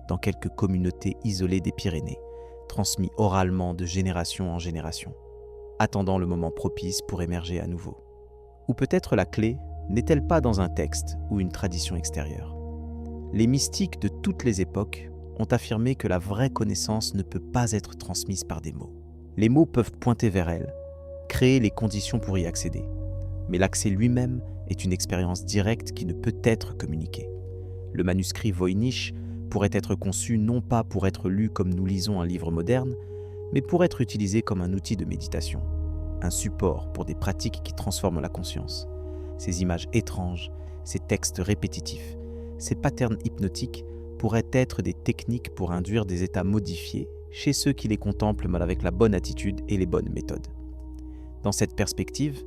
Speaker 1: dans quelques communautés isolées des Pyrénées, transmis oralement de génération en génération, attendant le moment propice pour émerger à nouveau. Ou peut-être la clé n'est-elle pas dans un texte ou une tradition extérieure? Les mystiques de toutes les époques ont affirmé que la vraie connaissance ne peut pas être transmise par des mots. Les mots peuvent pointer vers elle, créer les conditions pour y accéder, mais l'accès lui-même est une expérience directe qui ne peut être communiquée. Le manuscrit Voynich pourrait être conçu non pas pour être lu comme nous lisons un livre moderne, mais pour être utilisé comme un outil de méditation, un support pour des pratiques qui transforment la conscience. Ces images étranges, ces textes répétitifs, ces patterns hypnotiques pourraient être des techniques pour induire des états modifiés chez ceux qui les contemplent avec la bonne attitude et les bonnes méthodes. Dans cette perspective,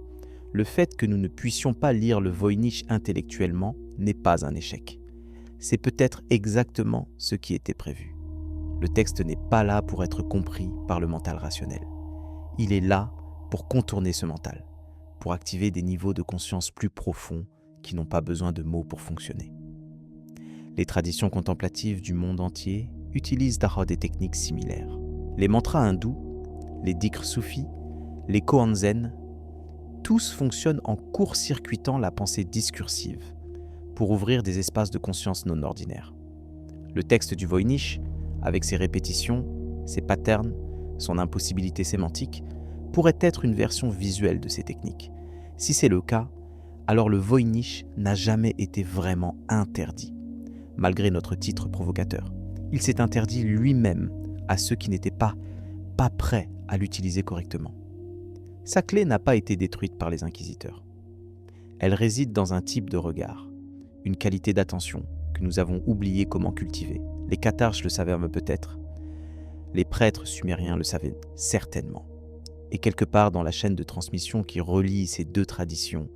Speaker 1: le fait que nous ne puissions pas lire le Voynich intellectuellement n'est pas un échec. C'est peut-être exactement ce qui était prévu. Le texte n'est pas là pour être compris par le mental rationnel. Il est là pour contourner ce mental, pour activer des niveaux de conscience plus profonds qui n'ont pas besoin de mots pour fonctionner. Les traditions contemplatives du monde entier utilisent d'ailleurs des techniques similaires. Les mantras hindous, les dhikr soufis, les koans zen, tous fonctionnent en court-circuitant la pensée discursive pour ouvrir des espaces de conscience non ordinaires. Le texte du Voynich, avec ses répétitions, ses patterns, son impossibilité sémantique, pourrait être une version visuelle de ces techniques. Si c'est le cas, alors le Voynich n'a jamais été vraiment interdit, malgré notre titre provocateur. Il s'est interdit lui-même à ceux qui n'étaient pas prêts à l'utiliser correctement. Sa clé n'a pas été détruite par les inquisiteurs. Elle réside dans un type de regard, une qualité d'attention que nous avons oublié comment cultiver. Les cathares le savaient peut-être, les prêtres sumériens le savaient certainement. Et quelque part dans la chaîne de transmission qui relie ces deux traditions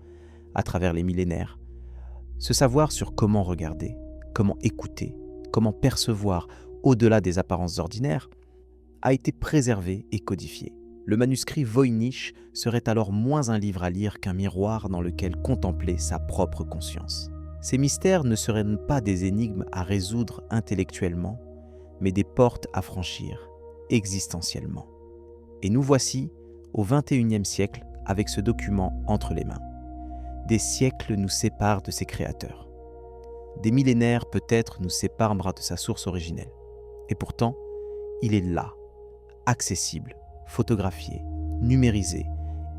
Speaker 1: à travers les millénaires, ce savoir sur comment regarder, comment écouter, comment percevoir au-delà des apparences ordinaires a été préservé et codifié. Le manuscrit Voynich serait alors moins un livre à lire qu'un miroir dans lequel contempler sa propre conscience. Ces mystères ne seraient pas des énigmes à résoudre intellectuellement, mais des portes à franchir existentiellement. Et nous voici au XXIe siècle avec ce document entre les mains. Des siècles nous séparent de ses créateurs. Des millénaires peut-être nous séparent de sa source originelle. Et pourtant, il est là, accessible, photographié, numérisé,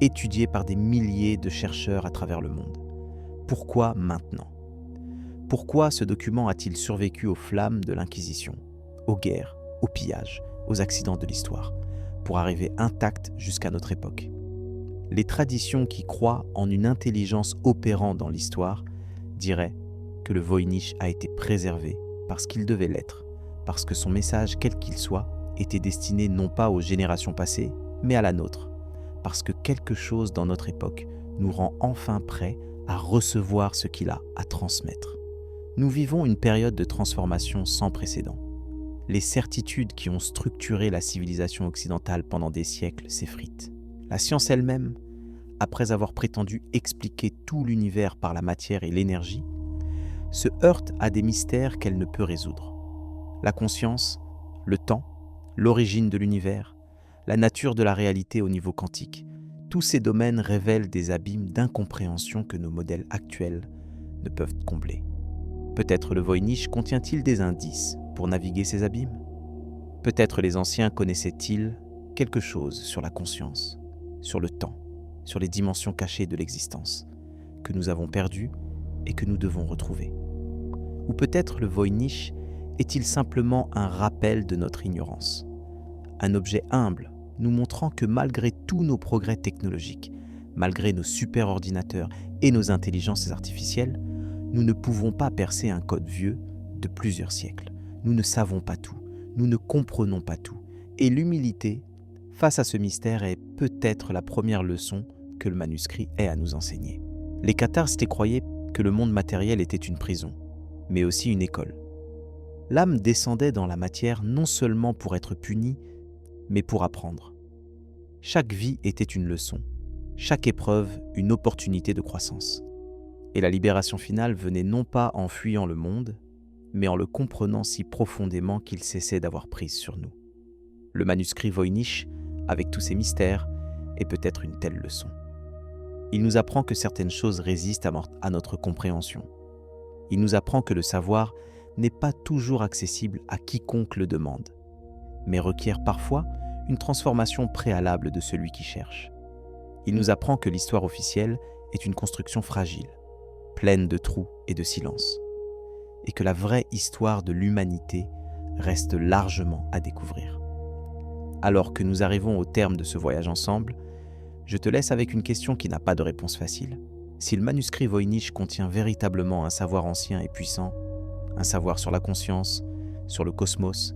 Speaker 1: étudié par des milliers de chercheurs à travers le monde. Pourquoi maintenant ? Pourquoi ce document a-t-il survécu aux flammes de l'Inquisition, aux guerres, aux pillages, aux accidents de l'histoire, pour arriver intact jusqu'à notre époque? Les traditions qui croient en une intelligence opérant dans l'histoire diraient que le Voynich a été préservé parce qu'il devait l'être, parce que son message, quel qu'il soit, était destiné non pas aux générations passées, mais à la nôtre, parce que quelque chose dans notre époque nous rend enfin prêts à recevoir ce qu'il a à transmettre. Nous vivons une période de transformation sans précédent. Les certitudes qui ont structuré la civilisation occidentale pendant des siècles s'effritent. La science elle-même, après avoir prétendu expliquer tout l'univers par la matière et l'énergie, se heurte à des mystères qu'elle ne peut résoudre. La conscience, le temps, l'origine de l'univers, la nature de la réalité au niveau quantique, tous ces domaines révèlent des abîmes d'incompréhension que nos modèles actuels ne peuvent combler. Peut-être le Voynich contient-il des indices pour naviguer ces abîmes? Peut-être les anciens connaissaient-ils quelque chose sur la conscience, sur le temps, sur les dimensions cachées de l'existence, que nous avons perdues et que nous devons retrouver. Ou peut-être le Voynich est-il simplement un rappel de notre ignorance, un objet humble nous montrant que malgré tous nos progrès technologiques, malgré nos superordinateurs et nos intelligences artificielles, nous ne pouvons pas percer un code vieux de plusieurs siècles. Nous ne savons pas tout, nous ne comprenons pas tout. Et l'humilité face à ce mystère est peut-être la première leçon que le manuscrit ait à nous enseigner. Les catharstes croyaient que le monde matériel était une prison, mais aussi une école. L'âme descendait dans la matière non seulement pour être punie, mais pour apprendre. Chaque vie était une leçon, chaque épreuve une opportunité de croissance. Et la libération finale venait non pas en fuyant le monde, mais en le comprenant si profondément qu'il cessait d'avoir prise sur nous. Le manuscrit Voynich, avec tous ses mystères, est peut-être une telle leçon. Il nous apprend que certaines choses résistent à notre compréhension. Il nous apprend que le savoir n'est pas toujours accessible à quiconque le demande, mais requiert parfois une transformation préalable de celui qui cherche. Il nous apprend que l'histoire officielle est une construction fragile, pleine de trous et de silences, et que la vraie histoire de l'humanité reste largement à découvrir. Alors que nous arrivons au terme de ce voyage ensemble, je te laisse avec une question qui n'a pas de réponse facile. Si le manuscrit Voynich contient véritablement un savoir ancien et puissant, un savoir sur la conscience, sur le cosmos,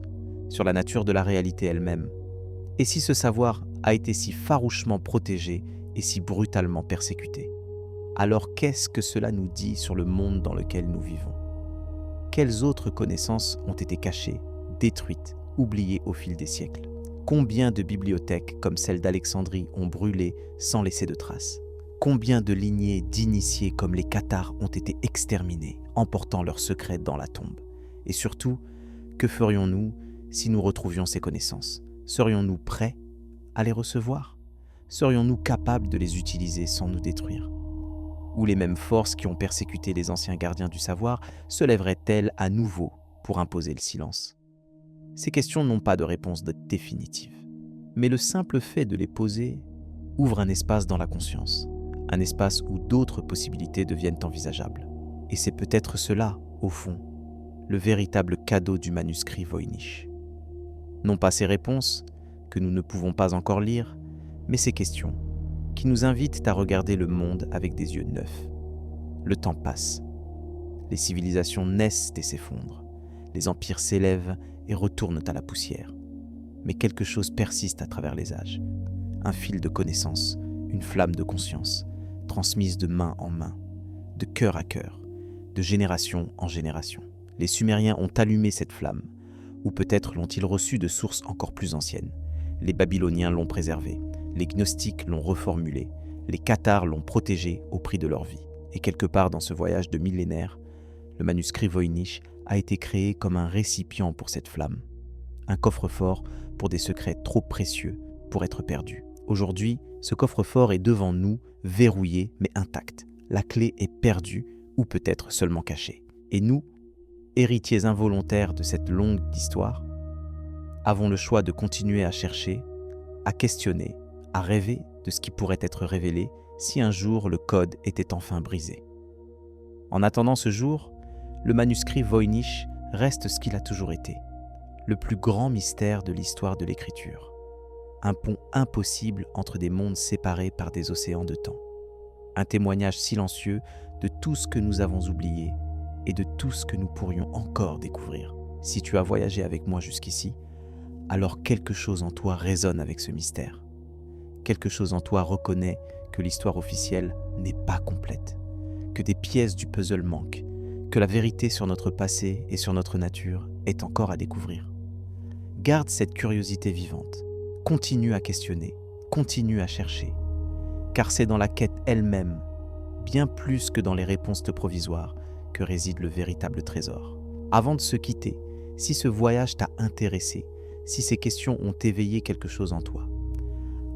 Speaker 1: sur la nature de la réalité elle-même, et si ce savoir a été si farouchement protégé et si brutalement persécuté, alors qu'est-ce que cela nous dit sur le monde dans lequel nous vivons? Quelles autres connaissances ont été cachées, détruites, oubliées au fil des siècles? Combien de bibliothèques comme celle d'Alexandrie ont brûlé sans laisser de traces? Combien de lignées d'initiés comme les cathares ont été exterminés, emportant leurs secrets dans la tombe? Et surtout, que ferions-nous si nous retrouvions ces connaissances? Serions-nous prêts à les recevoir? Serions-nous capables de les utiliser sans nous détruire? Ou les mêmes forces qui ont persécuté les anciens gardiens du savoir se lèveraient-elles à nouveau pour imposer le silence? Ces questions n'ont pas de réponse définitive, mais le simple fait de les poser ouvre un espace dans la conscience, un espace où d'autres possibilités deviennent envisageables. Et c'est peut-être cela, au fond, le véritable cadeau du manuscrit Voynich. Non pas ces réponses, que nous ne pouvons pas encore lire, mais ces questions, qui nous invitent à regarder le monde avec des yeux neufs. Le temps passe. Les civilisations naissent et s'effondrent. Les empires s'élèvent et retournent à la poussière. Mais quelque chose persiste à travers les âges. Un fil de connaissance, une flamme de conscience, transmise de main en main, de cœur à cœur, de génération en génération. Les Sumériens ont allumé cette flamme, ou peut-être l'ont-ils reçue de sources encore plus anciennes. Les Babyloniens l'ont préservée, les Gnostiques l'ont reformulée, les Cathares l'ont protégée au prix de leur vie. Et quelque part dans ce voyage de millénaires, le manuscrit Voynich a été créé comme un récipient pour cette flamme, un coffre-fort pour des secrets trop précieux pour être perdus. Aujourd'hui, ce coffre-fort est devant nous, verrouillé mais intact. La clé est perdue ou peut-être seulement cachée. Et nous, héritiers involontaires de cette longue histoire, avons le choix de continuer à chercher, à questionner, à rêver de ce qui pourrait être révélé si un jour le code était enfin brisé. En attendant ce jour, le manuscrit Voynich reste ce qu'il a toujours été, le plus grand mystère de l'histoire de l'écriture. Un pont impossible entre des mondes séparés par des océans de temps. Un témoignage silencieux de tout ce que nous avons oublié et de tout ce que nous pourrions encore découvrir. Si tu as voyagé avec moi jusqu'ici, alors quelque chose en toi résonne avec ce mystère. Quelque chose en toi reconnaît que l'histoire officielle n'est pas complète, que des pièces du puzzle manquent, que la vérité sur notre passé et sur notre nature est encore à découvrir. Garde cette curiosité vivante, continue à questionner, continue à chercher, car c'est dans la quête elle-même, bien plus que dans les réponses provisoires, que réside le véritable trésor. Avant de se quitter, si ce voyage t'a intéressé, si ces questions ont éveillé quelque chose en toi,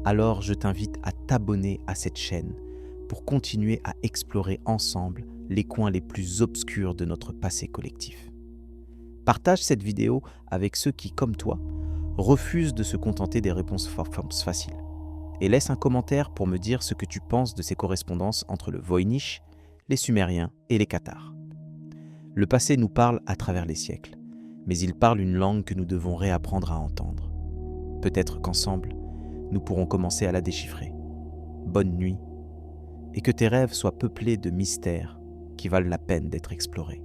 Speaker 1: alors je t'invite à t'abonner à cette chaîne pour continuer à explorer ensemble les coins les plus obscurs de notre passé collectif. Partage cette vidéo avec ceux qui, comme toi, refusent de se contenter des réponses faciles. Et laisse un commentaire pour me dire ce que tu penses de ces correspondances entre le Voynich, les Sumériens et les Cathares. Le passé nous parle à travers les siècles, mais il parle une langue que nous devons réapprendre à entendre. Peut-être qu'ensemble, nous pourrons commencer à la déchiffrer. Bonne nuit, et que tes rêves soient peuplés de mystères qui valent la peine d'être explorés.